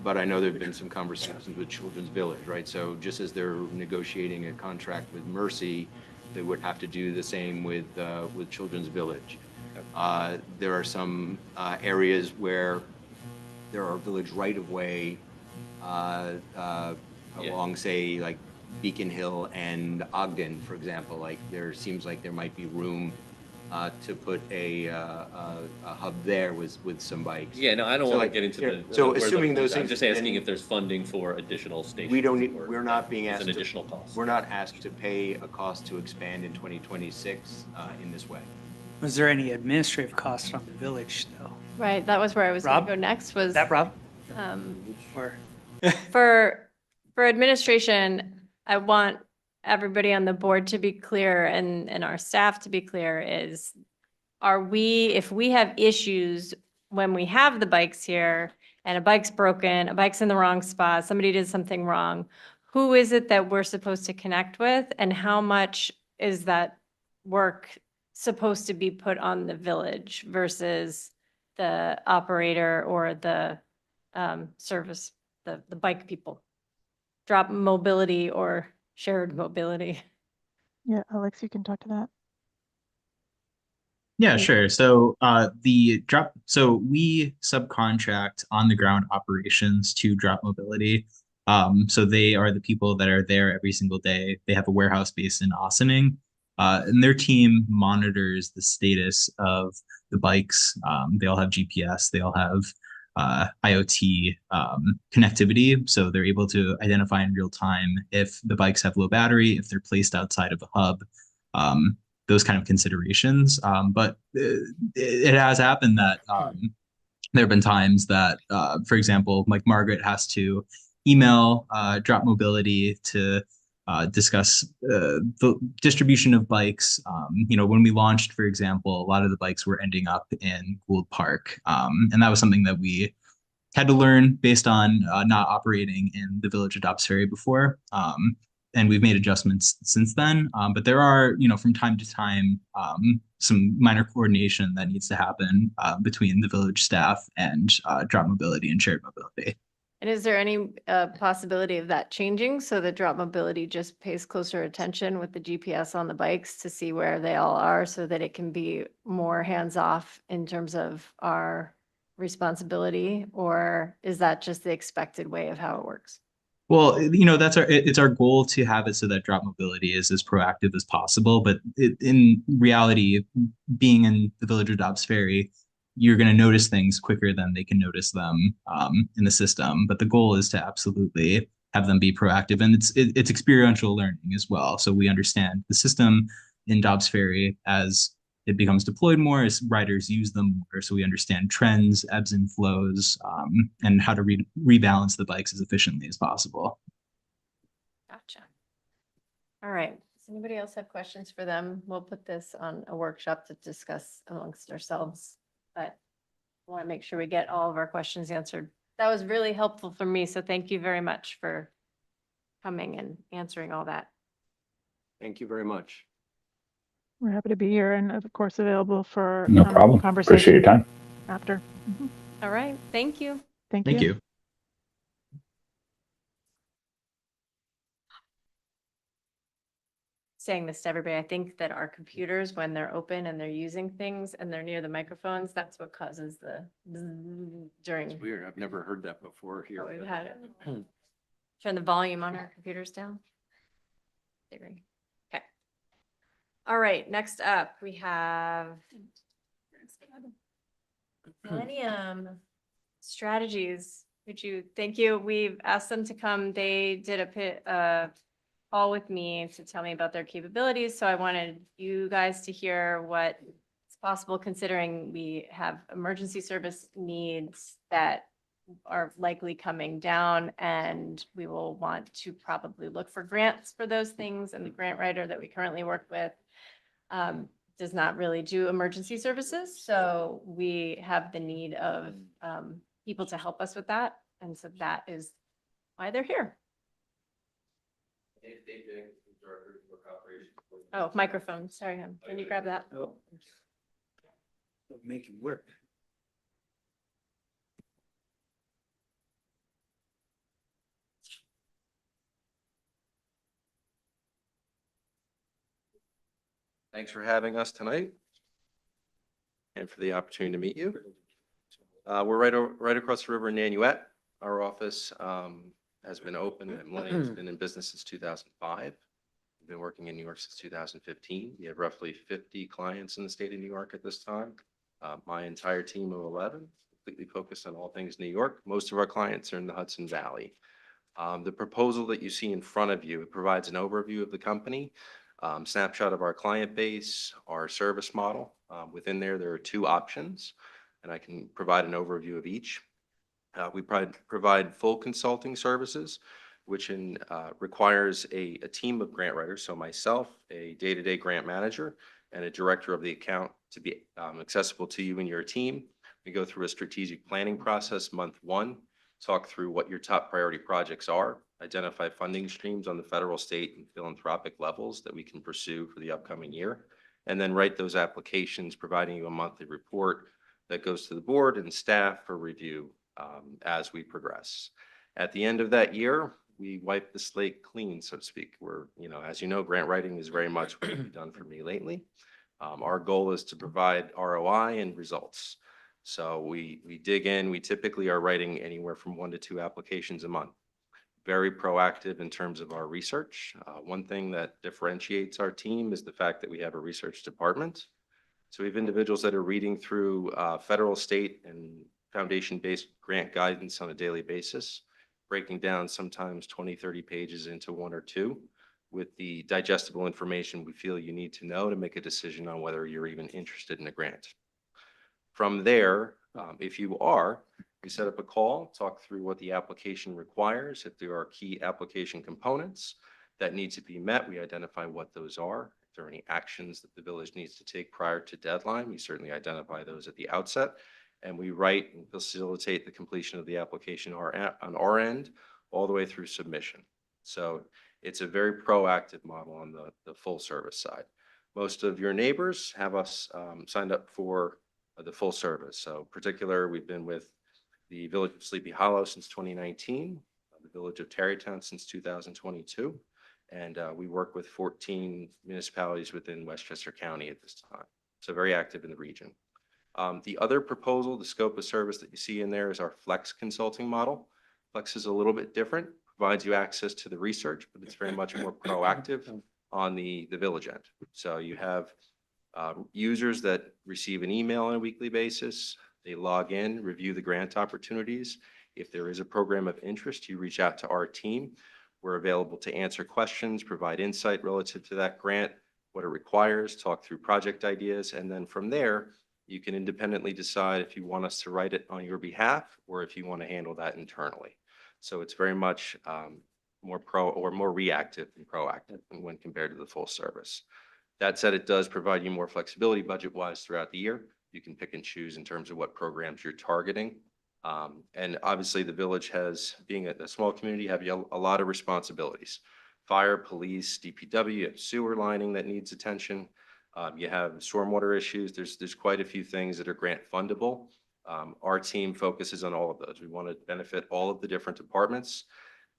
But I know there've been some conversations with Children's Village, right? So just as they're negotiating a contract with Mercy, they would have to do the same with Children's Village. There are some areas where there are village right-of-way along, say, like Beacon Hill and Ogden, for example. Like there seems like there might be room to put a hub there with some bikes. Yeah, no, I don't So, want to like, get into yeah, the. so where the- assuming those I'm things, just asking then if there's funding for additional stations. we don't need, or we're not being it's asked an to, additional cost. we're not asked to pay a cost to expand in 2026 in this way. Was there any administrative cost on the village though? right, that was where I was going Rob? to go next was. Is that Rob? um, Or? For administration, I want everybody on the board to be clear and our staff to be clear is, if we have issues when we have the bikes here and a bike's broken, a bike's in the wrong spot, somebody did something wrong, who is it that we're supposed to connect with, and how much is that work supposed to be put on the village versus the operator or the service, the bike people? Drop mobility or shared mobility. Yeah, Alex, you can talk to that. Yeah, sure. So so we subcontract on the ground operations to Drop Mobility. So they are the people that are there every single day. They have a warehouse based in Ossining, and their team monitors the status of the bikes. They all have GPS. They all have IoT connectivity. So they're able to identify in real time if the bikes have low battery, if they're placed outside of a hub, those kind of considerations. But it has happened that there have been times that, for example, like Margaret has to email Drop Mobility to discuss the distribution of bikes. When we launched, for example, a lot of the bikes were ending up in Gould Park. And that was something that we had to learn based on not operating in the Village of Dobbs Ferry before. And we've made adjustments since then. But there are, from time to time, some minor coordination that needs to happen between the village staff and Drop Mobility and Shared Mobility. And is there any possibility of that changing so that Drop Mobility just pays closer attention with the GPS on the bikes to see where they all are so that it can be more hands-off in terms of our responsibility? Or is that just the expected way of how it works? Well, it's our goal to have it so that Drop Mobility is as proactive as possible. But in reality, being in the Village of Dobbs Ferry, you're going to notice things quicker than they can notice them in the system. But the goal is to absolutely have them be proactive, and it's experiential learning as well. So we understand the system in Dobbs Ferry as it becomes deployed more, as riders use them more. So we understand trends, ebbs and flows, and how to rebalance the bikes as efficiently as possible. Gotcha. All right. Does anybody else have questions for them? We'll put this on a workshop to discuss amongst ourselves, but I want to make sure we get all of our questions answered. That was really helpful for me. So thank you very much for coming and answering all that. Thank you very much. We're happy to be here and of course available for No problem. conversation. Appreciate your time. After. All right. Thank you. Thank Thank you. Saying this to everybody, I think that our computers, when they're open and they're using things and they're near the microphones, that's what causes the during. It's weird. I've never heard that before here. We've had it. Turn the volume on our computers down. Okay. All right, next up, we have Millennium Strategies. Thank you. We've asked them to come. They did a call with me to tell me about their capabilities. So I wanted you guys to hear what is possible considering we have emergency service needs that are likely coming down, and we will want to probably look for grants for those things. And the grant writer that we currently work with does not really do emergency services. So we have the need of people to help us with that. And so that is why they're here. Oh, microphone. Sorry, hon. Can you grab that? Oh. Make it work. Thanks for having us tonight and for the opportunity to meet you. We're right across the river in Nanuet. Our office has been open and Millennium's been in business since 2005. We've been working in New York since 2015. We have roughly 50 clients in the state of New York at this time. My entire team of 11, completely focused on all things New York. Most of our clients are in the Hudson Valley. The proposal that you see in front of you, it provides an overview of the company, snapshot of our client base, our service model. Within there are two options, and I can provide an overview of each. We provide full consulting services, which requires a team of grant writers. So myself, a day-to-day grant manager, and a director of the account to be accessible to you and your team. We go through a strategic planning process month one, talk through what your top priority projects are, identify funding streams on the federal, state, and philanthropic levels that we can pursue for the upcoming year, and then write those applications, providing you a monthly report that goes to the board and staff for review as we progress. At the end of that year, we wipe the slate clean, so to speak. As you know, grant writing is very much what you've done for me lately. Our goal is to provide ROI and results. So we dig in. We typically are writing anywhere from 1 to 2 applications a month. Very proactive in terms of our research. One thing that differentiates our team is the fact that we have a research department. So we have individuals that are reading through federal, state, and foundation-based grant guidance on a daily basis, breaking down sometimes 20, 30 pages into one or two with the digestible information we feel you need to know to make a decision on whether you're even interested in a grant. From there, if you are, we set up a call, talk through what the application requires. If there are key application components that need to be met, we identify what those are. If there are any actions that the village needs to take prior to deadline, we certainly identify those at the outset. And we write and facilitate the completion of the application on our end, all the way through submission. So it's a very proactive model on the full service side. Most of your neighbors have us signed up for the full service. So particular, we've been with the Village of Sleepy Hollow since 2019, the Village of Tarrytown since 2022, and we work with 14 municipalities within Westchester County at this time. So very active in the region. The other proposal, the scope of service that you see in there is our Flex consulting model. Flex is a little bit different, provides you access to the research, but it's very much more proactive on the village end. So you have users that receive an email on a weekly basis. They log in, review the grant opportunities. If there is a program of interest, you reach out to our team. We're available to answer questions, provide insight relative to that grant, what it requires, talk through project ideas, and then from there, you can independently decide if you want us to write it on your behalf or if you want to handle that internally. So it's very much more reactive than proactive when compared to the full service. That said, it does provide you more flexibility budget-wise throughout the year. You can pick and choose in terms of what programs you're targeting. And obviously, the village has, being a small community, have a lot of responsibilities. Fire, police, DPW, you have sewer lining that needs attention. You have stormwater issues. There's quite a few things that are grant fundable. Our team focuses on all of those. We want to benefit all of the different departments.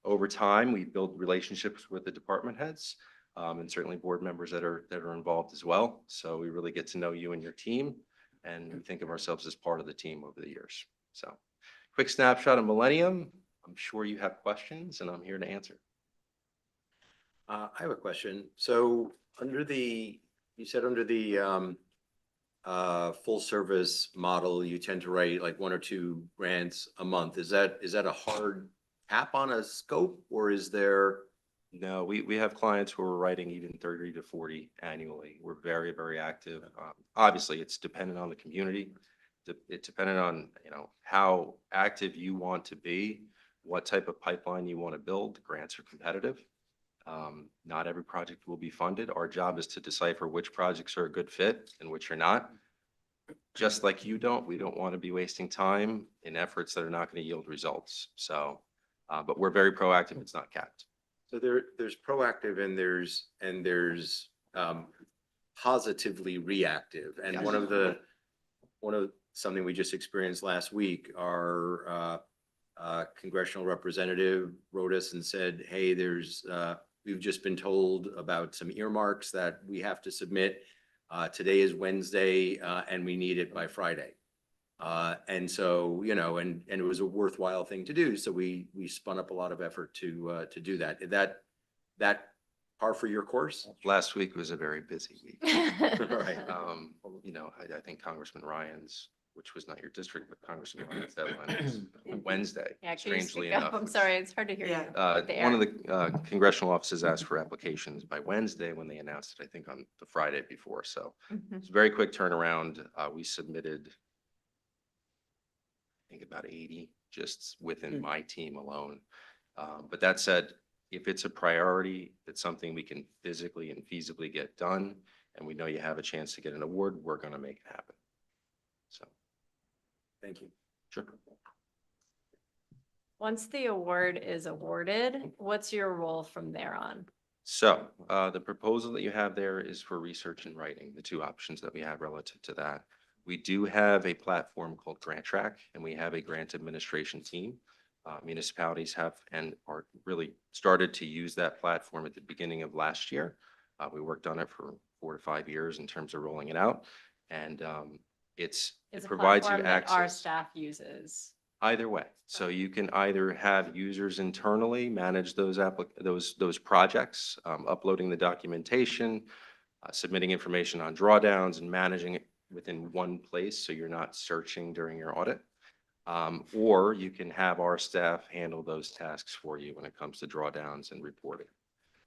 Over time, we build relationships with the department heads. And certainly board members that are involved as well. So we really get to know you and your team, and we think of ourselves as part of the team over the years. So quick snapshot of Millennium. I'm sure you have questions, and I'm here to answer. I have a question. So you said under the full service model, you tend to write like 1 or 2 grants a month. Is that a hard cap on a scope, or is there? No, we have clients who are writing even 30 to 40 annually. We're very, very active. Obviously, it's dependent on the community. It's dependent on, how active you want to be, what type of pipeline you want to build. The grants are competitive. Not every project will be funded. Our job is to decipher which projects are a good fit and which are not. Just like we don't want to be wasting time in efforts that are not going to yield results. So, but we're very proactive. It's not capped. So there's proactive and there's positively reactive. And Yes. one of something we just experienced last week, our congressional representative wrote us and said, hey, we've just been told about some earmarks that we have to submit. Today is Wednesday, and we need it by Friday. And so, and it was a worthwhile thing to do. So we spun up a lot of effort to do that. Is that par for your course? Last week was a very busy week. Right. I think Congressman Ryan's, which was not your district, but Congressman Ryan's deadline was Wednesday, Yeah, can you strangely speak up? enough. I'm sorry, it's hard to hear you. One of the congressional offices asked for applications by Wednesday when they announced it, I think on the Friday before. So it's a very quick turnaround. We submitted, I think about 80 just within my team alone. But that said, if it's a priority, if it's something we can physically and feasibly get done, and we know you have a chance to get an award, we're going to make it happen. So, thank you. Sure. Once the award is awarded, what's your role from there on? So the proposal that you have there is for research and writing, the 2 options that we have relative to that. We do have a platform called Grant Track, and we have a grant administration team. Municipalities have and are really started to use that platform at the beginning of last year. We worked on it for 4 to 5 years in terms of rolling it out, and it provides you platform that our access staff uses. either way. So you can either have users internally manage those projects, uploading the documentation, submitting information on drawdowns, and managing it within one place, so you're not searching during your audit. Or you can have our staff handle those tasks for you when it comes to drawdowns and reporting.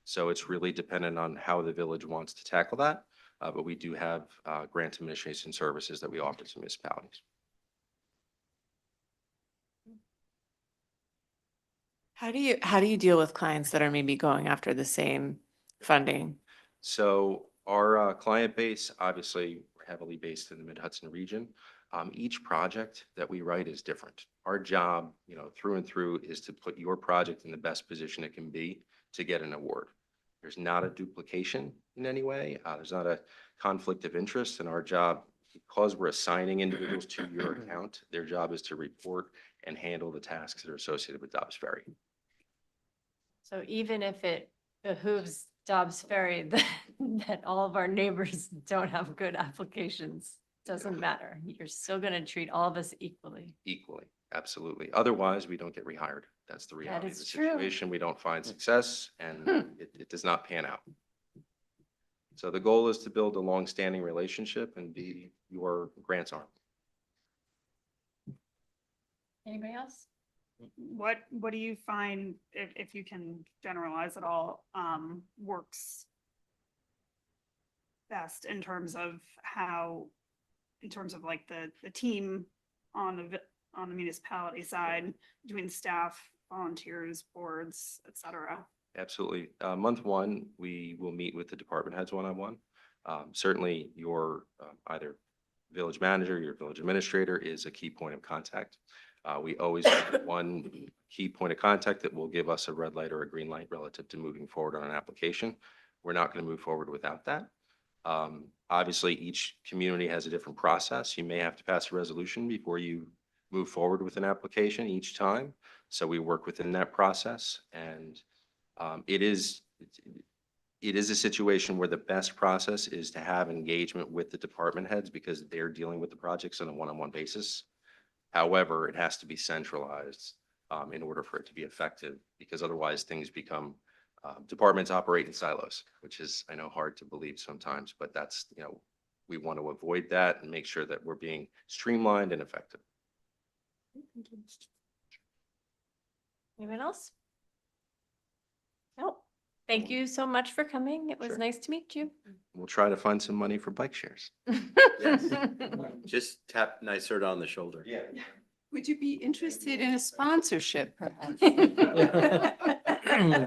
So it's really dependent on how the village wants to tackle that. But we do have grant administration services that we offer to municipalities. How do you deal with clients that are maybe going after the same funding? So our client base, obviously, we're heavily based in the Mid-Hudson region. Each project that we write is different. Our job, through and through, is to put your project in the best position it can be to get an award. There's not a duplication in any way. There's not a conflict of interest in our job. Because we're assigning individuals to your account, their job is to report and handle the tasks that are associated with Dobbs Ferry. So even if it behooves Dobbs Ferry that all of our neighbors don't have good applications, doesn't matter. You're still going to treat all of us equally. Equally, absolutely. Otherwise, we don't get rehired. That's the reality of is the true. situation. We don't find success and it does not pan out. So the goal is to build a long-standing relationship and be your grants arm. Anybody else? What do you find, if you can generalize at all, works best in terms of like the team on the municipality side, between staff, volunteers, boards, et cetera? Absolutely. Month one, we will meet with the department heads one-on-one. Certainly your either village manager, your village administrator is a key point of contact. We always have one key point of contact that will give us a red light or a green light relative to moving forward on an application. We're not going to move forward without that. Obviously, each community has a different process. You may have to pass a resolution before you move forward with an application each time. So we work within that process, and it is a situation where the best process is to have engagement with the department heads because they're dealing with the projects on a one-on-one basis. However, it has to be centralized in order for it to be effective, because otherwise things become, departments operate in silos, which is, I know, hard to believe sometimes, but that's, we want to avoid that and make sure that we're being streamlined and effective. Anyone else? No. Thank you so much for coming. It was Sure. nice to meet you. We'll try to find some money for bike shares. Just tap NYSERDA on the shoulder. Yeah. Would you be interested in a sponsorship perhaps?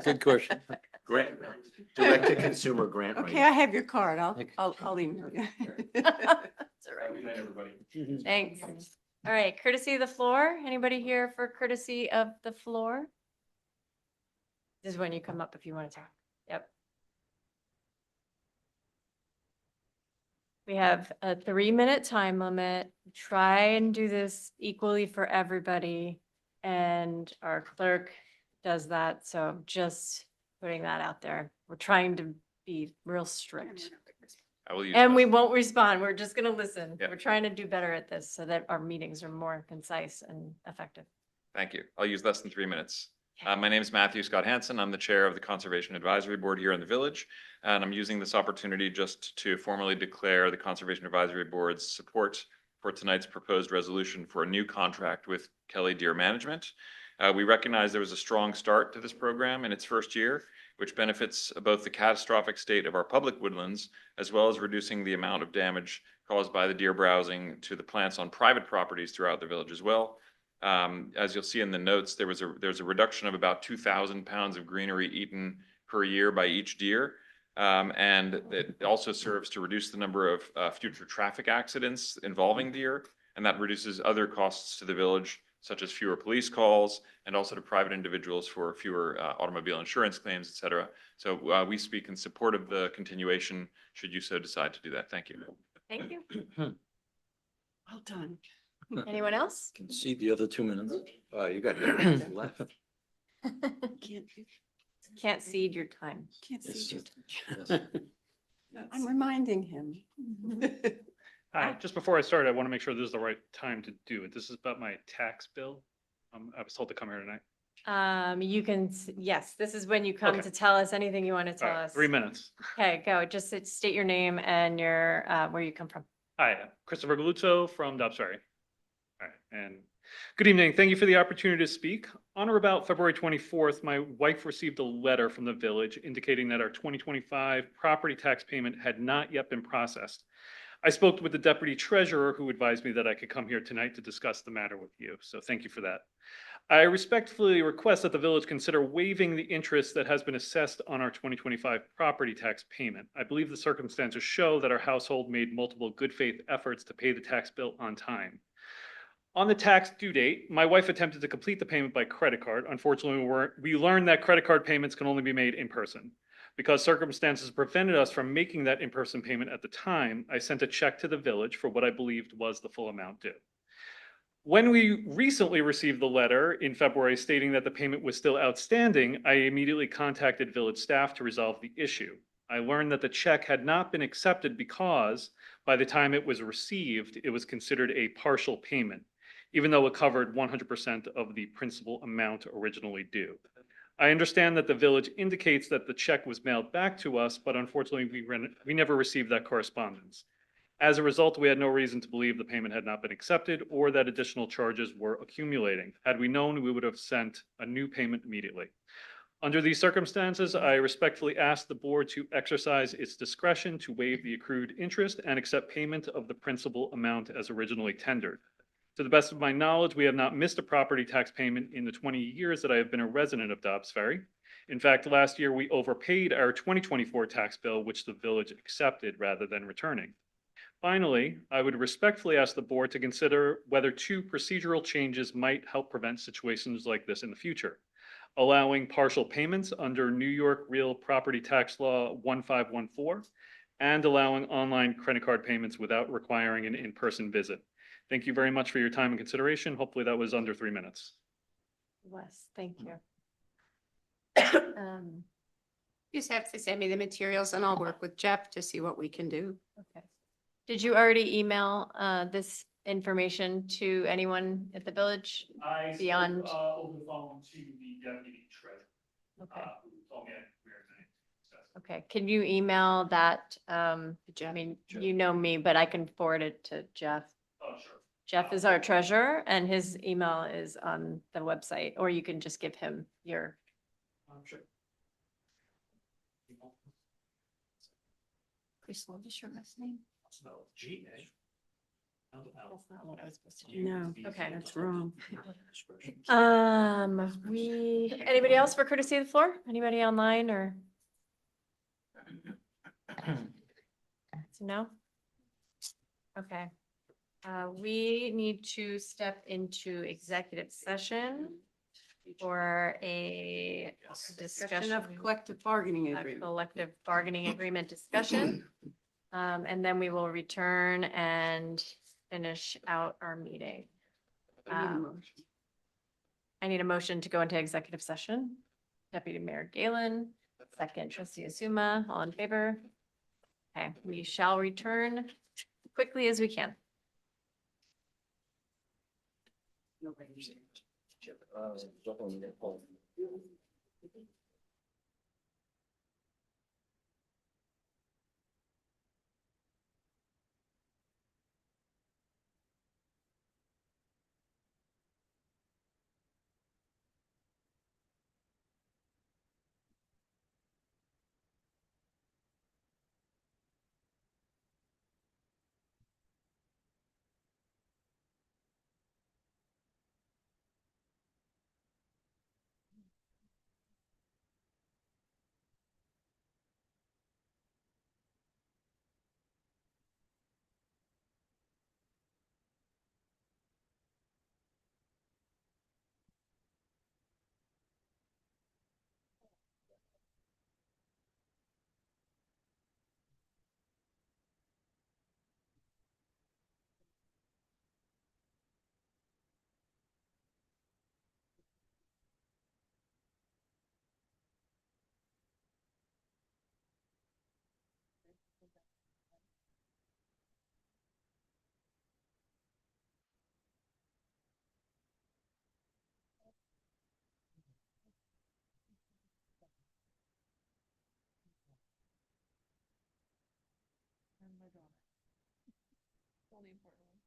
Good question. Grant, direct to consumer grant Okay, writing. I have your card. I'll email you. That's all right. Thanks. All right, courtesy of the floor. Anybody here for courtesy of the floor? This is when you come up if you want to talk. Yep. We have a 3-minute time limit. Try and do this equally for everybody. And our clerk does that. So just putting that out there. We're trying to be real strict. I will use And we less- won't respond. We're just gonna listen. Yeah. We're trying to do better at this so that our meetings are more concise and effective. Thank you. I'll use less than 3 minutes. My name is Matthew Scott Hansen. I'm the chair of the Conservation Advisory Board here in the village. And I'm using this opportunity just to formally declare the Conservation Advisory Board's support for tonight's proposed resolution for a new contract with Kelly Deer Management. We recognize there was a strong start to this program in its first year, which benefits both the catastrophic state of our public woodlands, as well as reducing the amount of damage caused by the deer browsing to the plants on private properties throughout the village as well. As you'll see in the notes, there's a reduction of about 2,000 pounds of greenery eaten per year by each deer. And it also serves to reduce the number of future traffic accidents involving deer. And that reduces other costs to the village, such as fewer police calls and also to private individuals for fewer automobile insurance claims, et cetera. So we speak in support of the continuation, should you so decide to do that. Thank you. Thank you. Well done. Anyone else? See the other 2 minutes. You got nothing left. Can't cede your time. Can't see you. Yes. I'm reminding him. Hi, just before I start, I want to make sure this is the right time to do it. This is about my tax bill. I was told to come here tonight. You can, yes, this is when you come Okay. to tell us anything you want to All tell right, us. 3 minutes. Okay, go. Just state your name and your, where you come from. Hi, Christopher Galuzzo from Dobbs Ferry. All right, and Good evening. Thank you for the opportunity to speak. On or about February 24th, my wife received a letter from the village indicating that our 2025 property tax payment had not yet been processed. I spoke with the deputy treasurer who advised me that I could come here tonight to discuss the matter with you. So thank you for that. I respectfully request that the village consider waiving the interest that has been assessed on our 2025 property tax payment. I believe the circumstances show that our household made multiple good faith efforts to pay the tax bill on time. On the tax due date, my wife attempted to complete the payment by credit card. Unfortunately, we learned that credit card payments can only be made in person. Because circumstances prevented us from making that in-person payment at the time, I sent a check to the village for what I believed was the full amount due. When we recently received the letter in February stating that the payment was still outstanding, I immediately contacted village staff to resolve the issue. I learned that the check had not been accepted because by the time it was received, it was considered a partial payment, even though it covered 100% of the principal amount originally due. I understand that the village indicates that the check was mailed back to us, but unfortunately, we never received that correspondence. As a result, we had no reason to believe the payment had not been accepted or that additional charges were accumulating. Had we known, we would have sent a new payment immediately. Under these circumstances, I respectfully ask the board to exercise its discretion to waive the accrued interest and accept payment of the principal amount as originally tendered. To the best of my knowledge, we have not missed a property tax payment in the 20 years that I have been a resident of Dobbs Ferry. In fact, last year we overpaid our 2024 tax bill, which the village accepted rather than returning. Finally, I would respectfully ask the board to consider whether two procedural changes might help prevent situations like this in the future. Allowing partial payments under New York Real Property Tax Law 1514 and allowing online credit card payments without requiring an in-person visit. Thank you very much for your time and consideration. Hopefully that was under 3 minutes. Wes, thank you. You just have to send me the materials and I'll work with Jeff to see what we can do. Okay. Did you already email this information to anyone at the village? Beyond- over the phone to the deputy treasurer. Okay. Who told me we were going to discuss. Okay, can you email that? Jeff. I mean, you know me, but I can forward it to Jeff. Oh, sure. Jeff is our treasurer and his email is on the website, or you can just give him your. Sure. Chris, what is your last name? Spell G-A. That's not what I was supposed to do. No, Okay. that's wrong. Anybody else for courtesy of the floor? Anybody online or? So no? Okay. We need to step into executive session for a Discussion of discussion. collective bargaining A agreement. collective bargaining agreement discussion. And then we will return and finish out our meeting. I need a motion to go into executive session. Deputy Mayor Galen, second trustee Azuma, all in favor? Okay, we shall return quickly as we can. Only important one.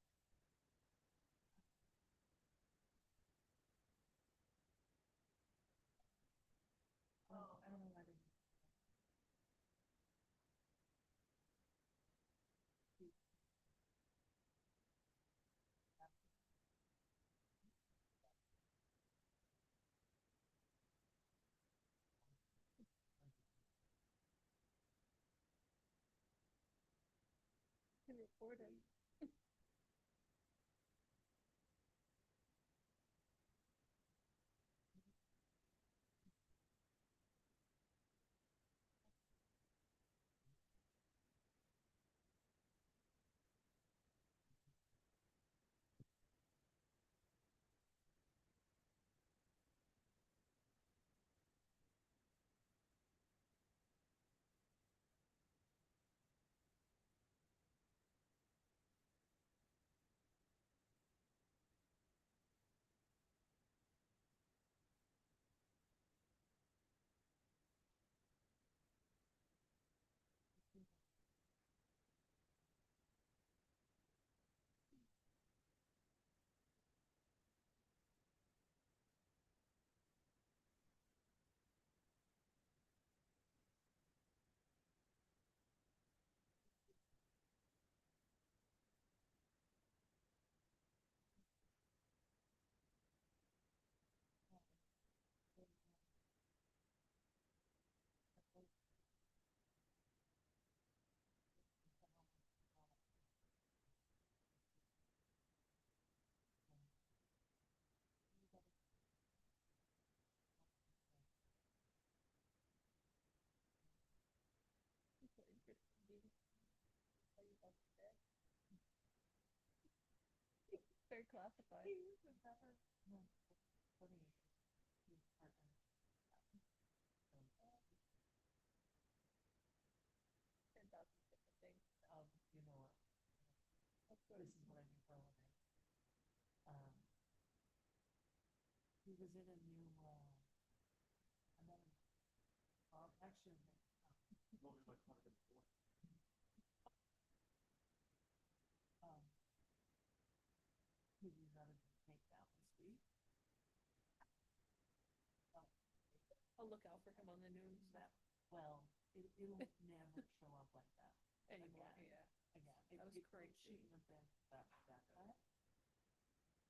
Very classified. He was in a new, actually. He was not a take that this week. I'll look out for him on the news. Well, it'll never show up like that. Anymore, Again. yeah. Again. That was crazy. Shouldn't have been that bad.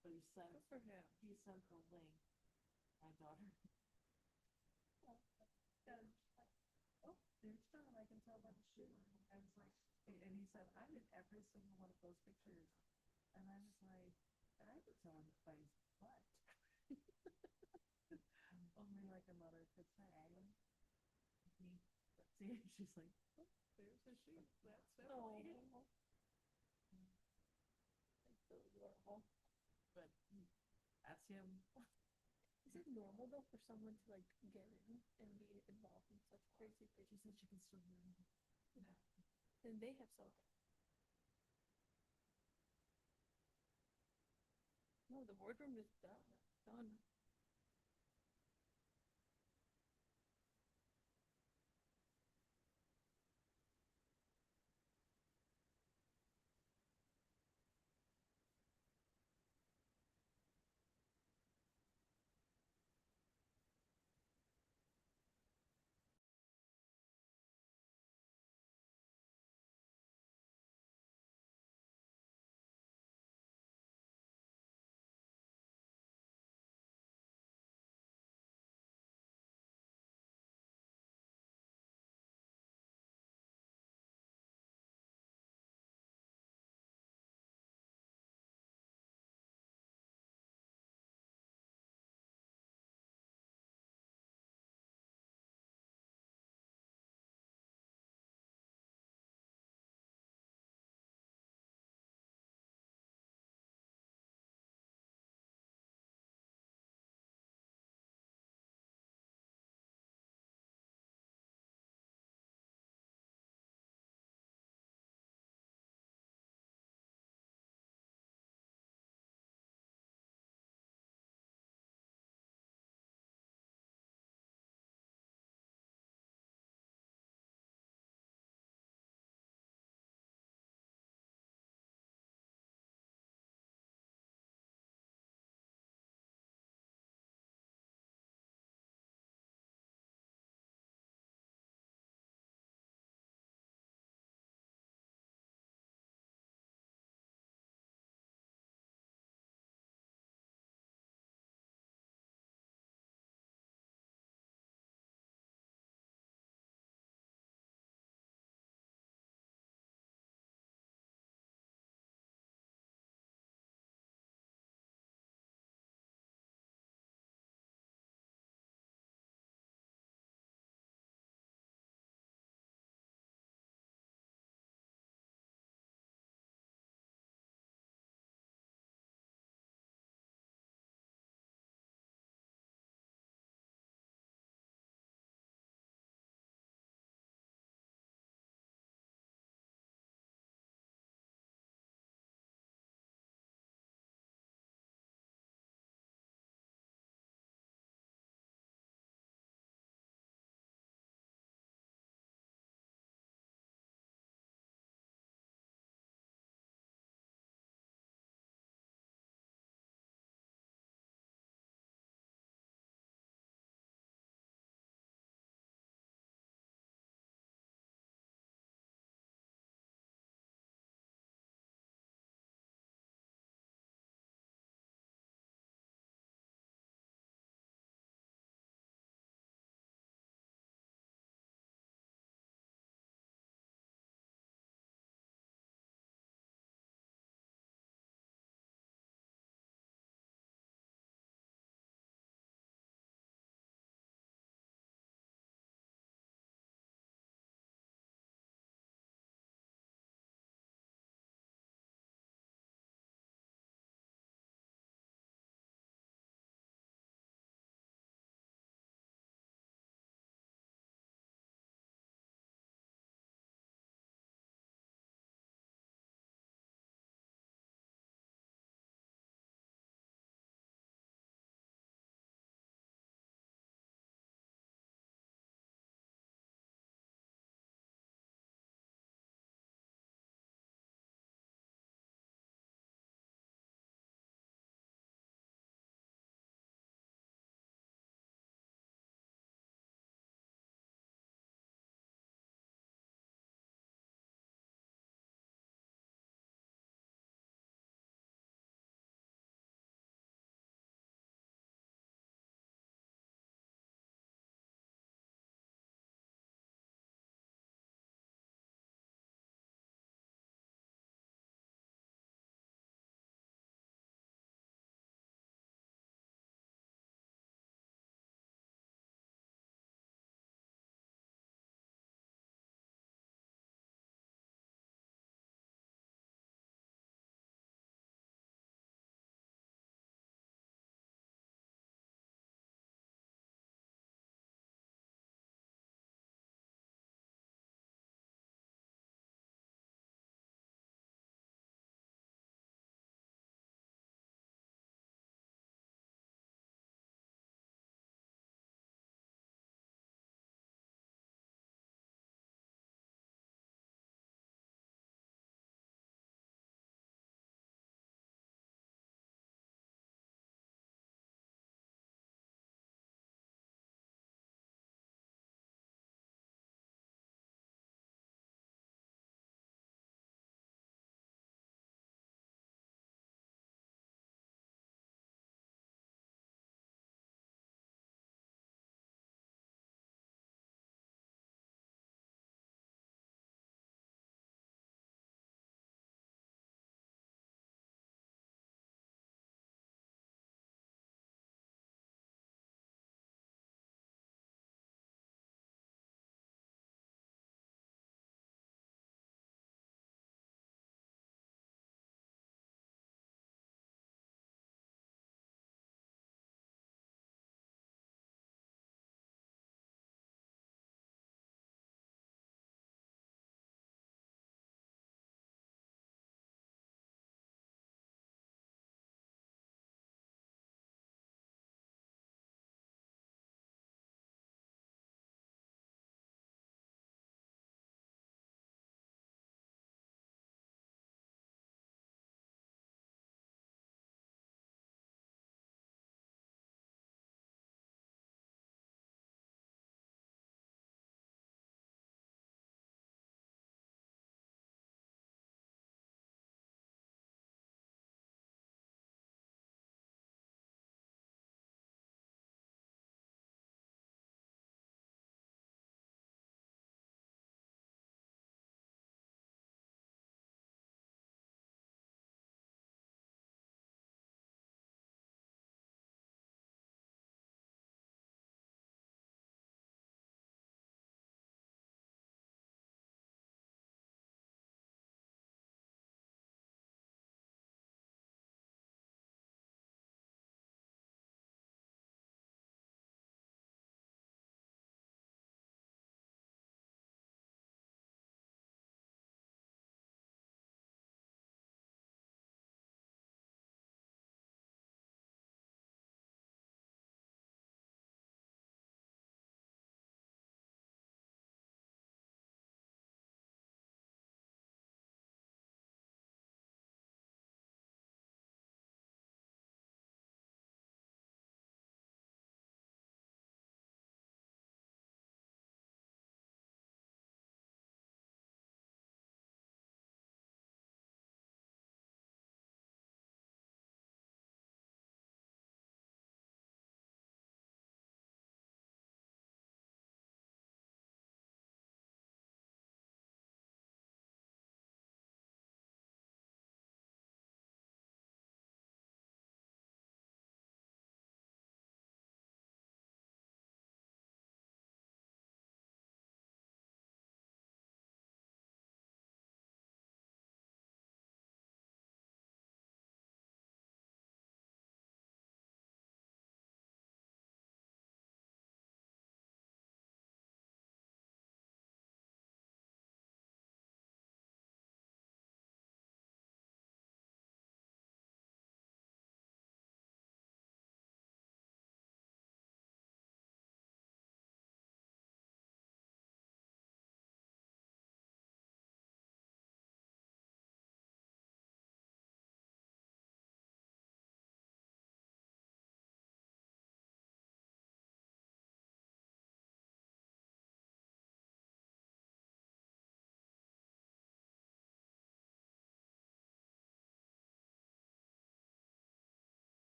But he sent, Good for him. he sent the link, my daughter. Oh, there's John, I can tell by the shoe. I was like, and he said, I'm in every single one of those pictures. And I was like, I could tell him by his butt. Only like a mother could say. See, she's like, oh, there's a shoe. That's Emily. It's so adorable. But that's him. Is it normal though for someone to like get in and be involved in such crazy things? She said she can still hear me. And they have something. No, the boardroom is done. Done.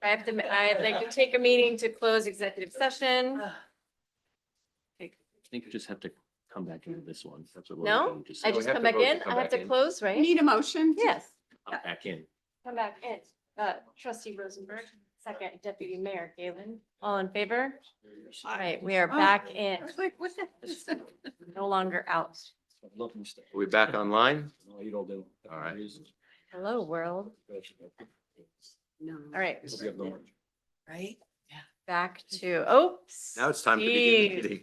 I'd like to take a meeting to close executive session. I think you just have to come back into this one. That's what. No, Logan just I said. just have come to back vote to in. come I have back to in. close, right? Need a motion? Yes, I'm back in. come back in. Trustee Rosenberg, second deputy mayor Galen, all in favor? All right, we are back in, I was like, what the? no longer out. Are we back online? All right. Hello, world. No. All right, Right? back to, oh. Now it's time to begin the Steve. meeting.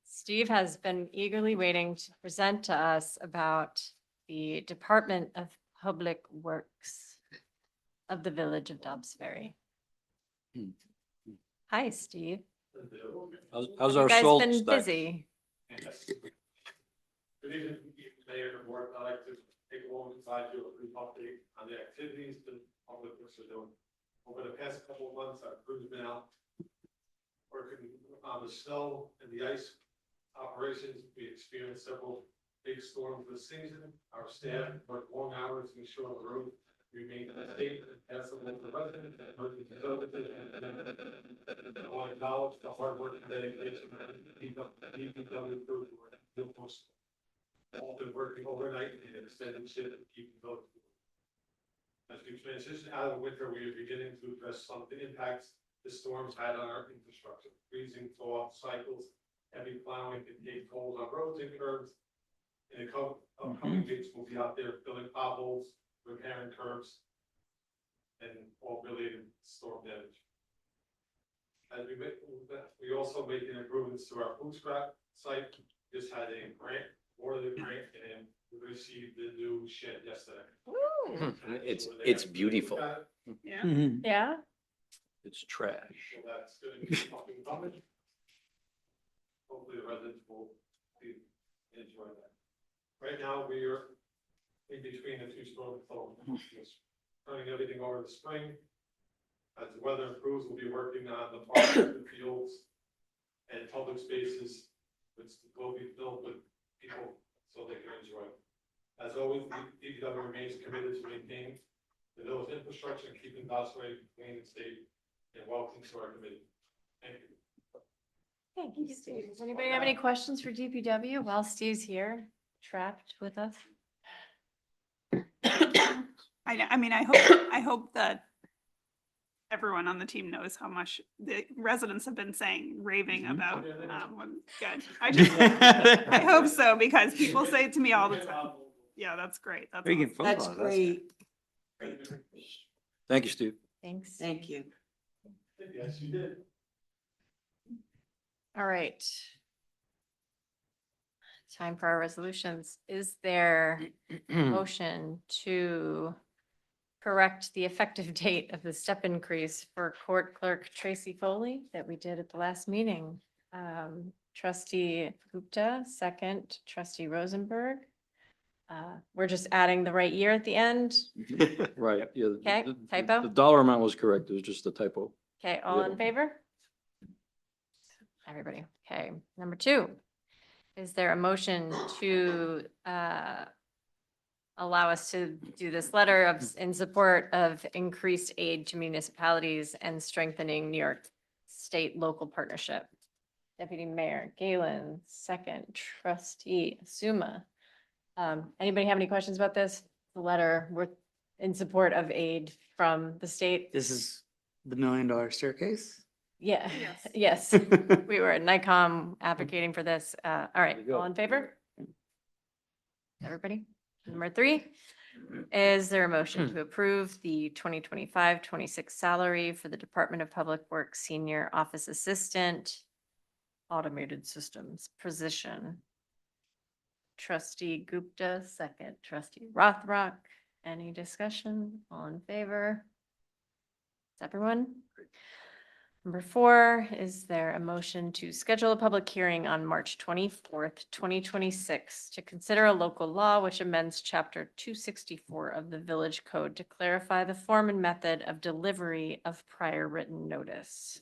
Steve has been eagerly waiting to present to us about the Department of Public Works of the Village of Dobbs Ferry. Hi, Steve. How's You our guys salt been stack? busy. Good evening, Mayor and Board. I'd like to take a moment to provide you a brief update on the activities the public works are doing. Over the past couple of months, our crew's been out working on the snow and the ice operations. We experienced several big storms this season. Our staff worked long hours to ensure the road remained safe and passable for residents. I want to acknowledge the hard work and dedication of the DPW crew who are all been working overnight and extended shift to keep the roads. As we transition out of winter, we are beginning to address some of the impacts the storms had on our infrastructure. Freezing thaw cycles, heavy plowing can take tolls on roads and curbs. In the upcoming weeks, we'll be out there filling potholes, repairing curbs, and all related storm damage. As we also making improvements to our food scrap site. Just had a grant, awarded a grant, and we received the new shed yesterday. Woo. It's beautiful. Yeah. Yeah, It's trash. So that's gonna be up and coming. Hopefully the residents will enjoy that. Right now, we are in between the two storms, so just turning everything over to spring. As the weather improves, we'll be working on the parks, the fields, and public spaces, which will be filled with people so they can enjoy. As always, the DPW remains committed to maintaining the village infrastructure and keeping Dobbs Ferry clean and safe. And welcome to our committee. Thank you. thank you, Steve. Does anybody have any questions for DPW while Steve's here, trapped with us? I mean, I hope that everyone on the team knows how much the residents have been saying, raving about, good. I hope so, because people say it to me all the time. Yeah, that's great. That's awesome. That's great. Thank you, Steve. Thanks. Thank you. Yes, you did. All right. Time for our resolutions. Is there a motion to correct the effective date of the step increase for court clerk Tracy Foley that we did at the last meeting? Trustee Gupta, second, trustee Rosenberg. We're just adding the right year at the end. Right, yeah. Okay, typo? The dollar amount was correct. It was just a typo. Okay, all in Yeah. favor? Everybody. Okay, number 2. Is there a motion to allow us to do this letter of, in support of increased aid to municipalities and strengthening New York State local partnership? Deputy Mayor Galen, second, trustee Suma. Anybody have any questions about this? The letter, we're in support of aid from the state. This is the $1 million staircase? Yeah, Yes. yes. We were at NICOM advocating for this. All right, you go. all in favor? Everybody? Number 3, is there a motion to approve the 2025-26 salary for the Department of Public Works Senior Office Assistant Automated Systems position? Trustee Gupta, second, trustee Rothrock. Any discussion? All in favor? Is everyone? Number 4, is there a motion to schedule a public hearing on March 24th, 2026 to consider a local law which amends chapter 264 of the Village Code to clarify the form and method of delivery of prior written notice?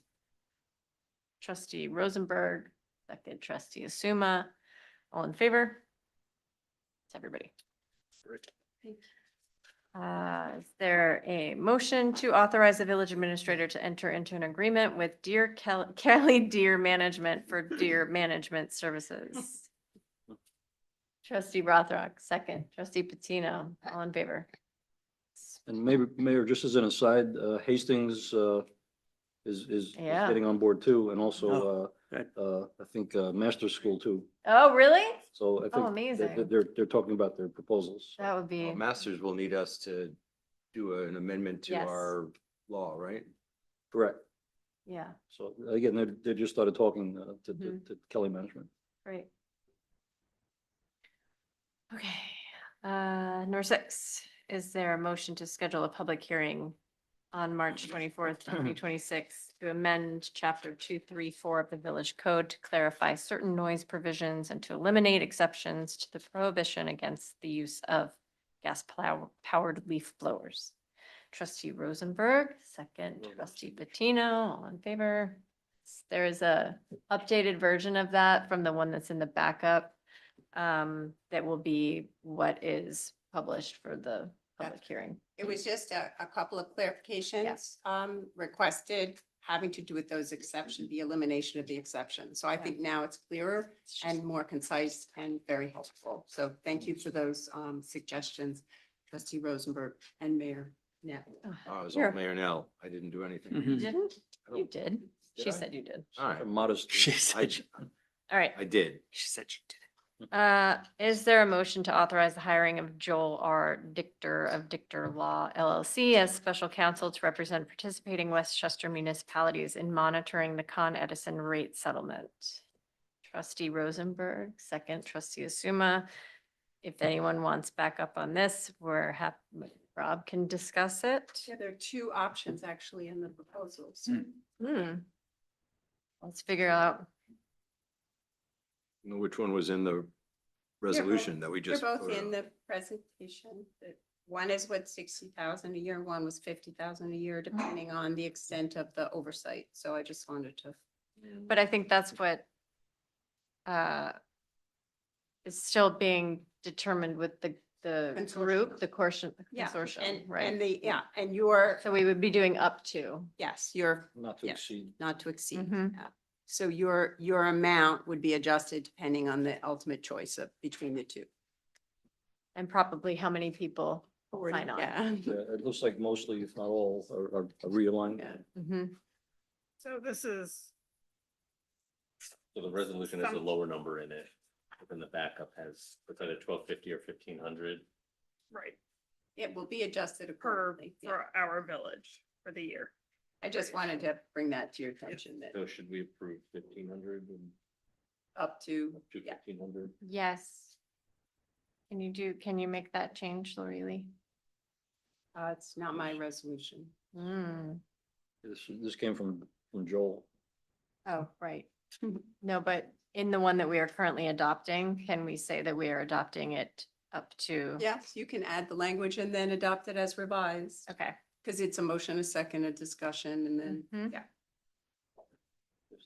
Trustee Rosenberg, second, trustee Asuma. All in favor? It's everybody. Is there a motion to authorize the village administrator to enter into an agreement with Kelly Deer Management for deer management services? Trustee Rothrock, second. Trustee Patino, all in favor? And Mayor, just as an aside, Hastings is Yeah. getting on board too, and also good. I think Master School too. Oh, really? So I Oh, think amazing. they're talking about their proposals. That would be, Masters will need us to do an amendment to Yes. our law, right? Correct. yeah, So again, they just started talking to Mhm. to Kelly Management. great. Okay, number 6, is there a motion to schedule a public hearing on March 24th, 2026 to amend chapter 234 of the village code to clarify certain noise provisions and to eliminate exceptions to the prohibition against the use of gas-powered leaf blowers? Trustee Rosenberg, second. Trustee Patino, all in favor? There is a updated version of that from the one that's in the backup. That will be what is published for the public hearing. It was just a couple of clarifications, requested having to do with those exceptions, the elimination of the exception. So I think now it's clearer and more concise and very helpful. So thank you for those suggestions, Trustee Rosenberg and Mayor Net. I was Here. all Mayor Nell. I didn't do anything. You didn't? I don't- You did. Did She I? said you did. All right. Modest. She I, said, All right. I did. she said she did Is there a motion to authorize the hiring of Joel R. Dichter of Dichter Law LLC as special counsel to represent participating Westchester municipalities in monitoring the Con Edison rate settlement? Trustee Rosenberg, second. Trustee Asuma. If anyone wants backup on this, we're happy, Rob can discuss it. Yeah, there are two options actually in the proposals. Let's figure out. You know which one was in the resolution that we They're just. both voted in on? the presentation. One is what 60,000 a year, one was 50,000 a year, depending on the extent of the oversight. So I just wanted to. But I think that's what is still being determined with the group, the Yeah, consortium, and right? and your, So we would be doing up to. yes, your, Not to Yeah. exceed. not to exceed. Mhm. Yeah. So your amount would be adjusted depending on the ultimate choice of between the two. And probably how many people sign on. Yeah. Yeah, it looks like mostly, if not all, are realigned. Yeah. Mhm. So this is, So the resolution has a lower number in it, but then the backup has, it's either 1250 or 1500. right, It will be adjusted per, accordingly. Yeah. for our village for the year. I just wanted to bring that to your attention that So should we approve 1500 and up to, up to yeah. 1500? Yes. Can you make that change, Lori Lee? It's not my resolution. This came from Joel. Oh, right. No, but in the one that we are currently adopting, can we say that we are adopting it up to? Yes, you can add the language and then adopt it as revised, Okay. because it's a motion, a second, a discussion, and then, Mhm. yeah.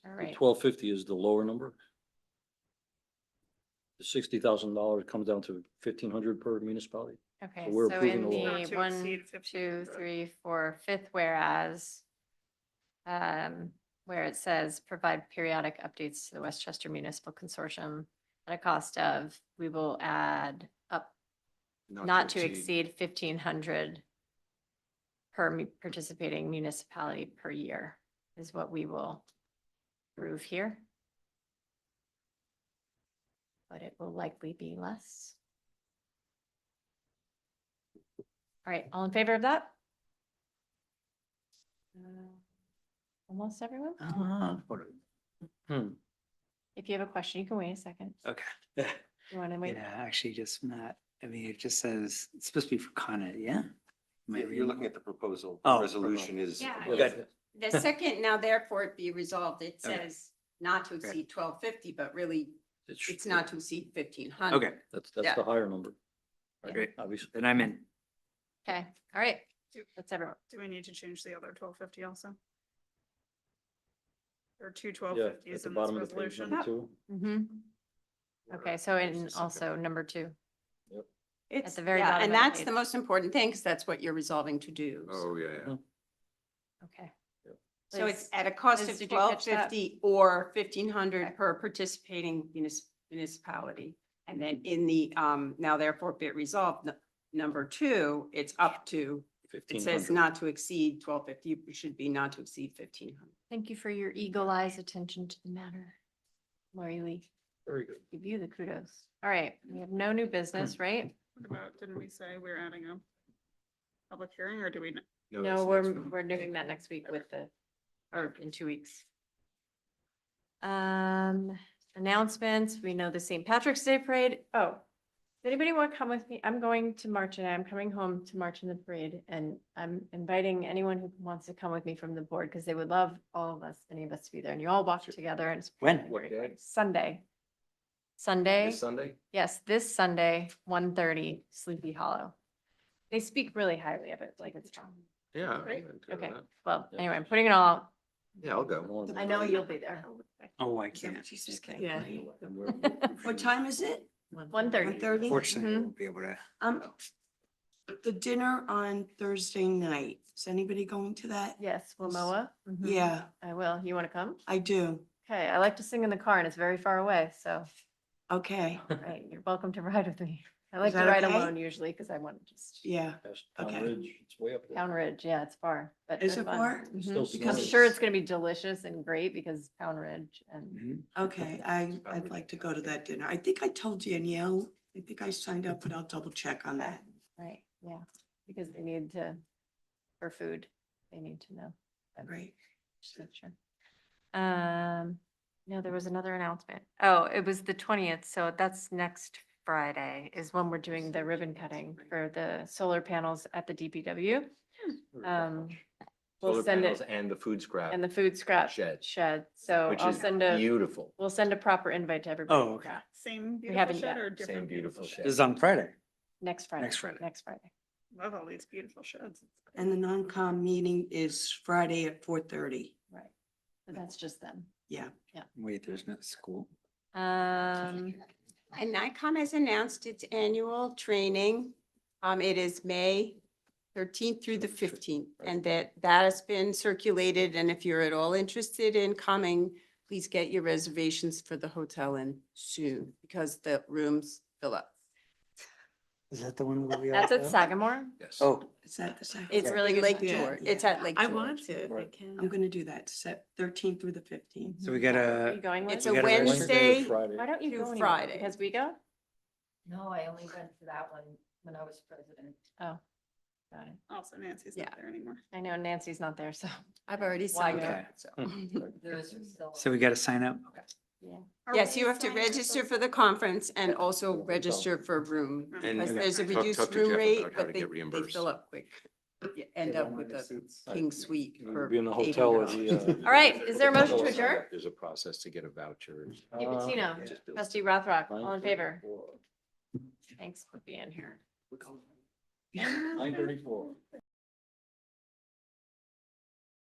All right. 1250 is the lower number. The $60,000 comes down to 1,500 per municipality. Okay, So we're so approving in the law. Not the to 1, exceed 2, 1,500. 3, 4, 5th whereas, where it says provide periodic updates to the Westchester Municipal Consortium at a cost of, we will add up, not to exceed 1,500 per participating municipality per year is what we will approve here. But it will likely be less. All right, all in favor of that? Almost everyone? If you have a question, you can wait a second. okay. You want to wait? Yeah, actually just not, I mean, it just says, it's supposed to be for Con Ed, yeah? Am I You're reading looking at the proposal. Oh, The resolution is. Yeah. Good. The second, now therefore it be resolved, it Okay. says not to exceed 1250, but really it's not to exceed 1,500. Okay, That's Yeah. the higher number. great. Obviously. Then I'm in. Okay, all right. That's everyone. Do we need to change the other 1250 also? There are two Yeah, 1250s at the in this bottom of the page, resolution. number 2. Okay, so in also number 2. Yep. It's, the very yeah, bottom and of the that's the page. most important thing, because that's what you're resolving to do. Oh, yeah. Okay. So it's Liz- at a cost Liz, of did you catch that? $12.50 or $1,500 per participating municipality. And then in the, now therefore be it resolved, number 2, it's up to, it says 1,500. not to exceed $12.50, it should be not to exceed $1,500. Thank you for your eagle eyes attention to the matter. Lori Lee, Very good. give you the kudos. All right, we have no new business, right? What about, didn't we say we're adding a public hearing or do we? No, that's we're, next week. we're doing that next week with the, or in 2 weeks. Announcements, we know the St. Patrick's Day Parade. Oh, does anybody want to come with me? I'm going to march and I'm coming home to march in the parade. And I'm inviting anyone who wants to come with me from the board because they would love all of us, any of us to be there. And you all walk together and it's When? very fun. Sunday. Sunday? This Sunday? Yes, this Sunday, 1:30, Sleepy Hollow. They speak really highly of it, like it's fun. Yeah. Great. I'm good with Okay, that. well, anyway, I'm putting it all out. Yeah, I'll go. I know you'll be there. Oh, I can't. Yeah. What time is it? 1:30. 1:30? Fortunately, I won't be able to. The dinner on Thursday night, is anybody going to that? Yes, Wilmoa? Mhm. Yeah, I will. You want to come? I do. Okay, I like to sing in the car and it's very far away, so, Okay, right, you're welcome to ride with me. I like to that ride okay? alone usually because I want to just, yeah. Pound Okay. Ridge, it's way up there. Pound Ridge, yeah, it's far, but Is it's it fun. far? Mhm. Still I'm snows. sure it's gonna be delicious and great because Pound Ridge and, Mhm. Okay, I'd like to go to that dinner. I think I told Danielle, I think I signed up, but I'll double check on that. right, yeah, because they need to, for food, they need to know. But Great. just make sure. No, there was another announcement. Oh, it was the 20th, so that's next Friday is when we're doing the ribbon cutting for the solar panels at the DPW. We'll Solar send panels it, and the food scrap. and the food scrap Shed. so Which I'll is send a, beautiful. we'll send a proper invite to everybody. Oh, okay. Same beautiful haven't shed yet. or different? Same beautiful shed. This is on Friday. Next Friday. Next Friday. Next Friday. Love all these beautiful sheds. And the non-com meeting is Friday at 4:30. Right. But that's just them. Yeah. Wait, there's no school. And NICOM has announced its annual training. It is May 13th through the 15th, and that has been circulated. And if you're at all interested in coming, please get your reservations for the hotel in soon because the rooms fill up. Is that the one where we all That's at go? Sagamore. Yes. Oh, Is that the second? It's really In good. Lake time. George. It's at Lake I George. want to, if I can. I'm gonna do that, set 13th through the 15th. so we Are gotta, you going, It's Liz? a gotta register. Wednesday. Friday. Why don't you through go anymore? Friday. Because we go? No, I only went to that one when I was president. Oh, got it. Also Nancy's Yeah. not there anymore. I know Nancy's not there, so, I've already Why signed go? up. So. so we gotta sign up. Okay. yeah. Yes, you have to register for the conference and also register for room. And Because there's a talk- reduced talk to room Jeff rate, about how to but they get reimbursed. fill up quick. You end up with a king suite for Be in the hotel or $800. the. All right, is there a motion to adjourn? There's a process to get a voucher. Give it Tino, Just build- trustee Rothrock, all in favor? Thanks for being here. 9:34.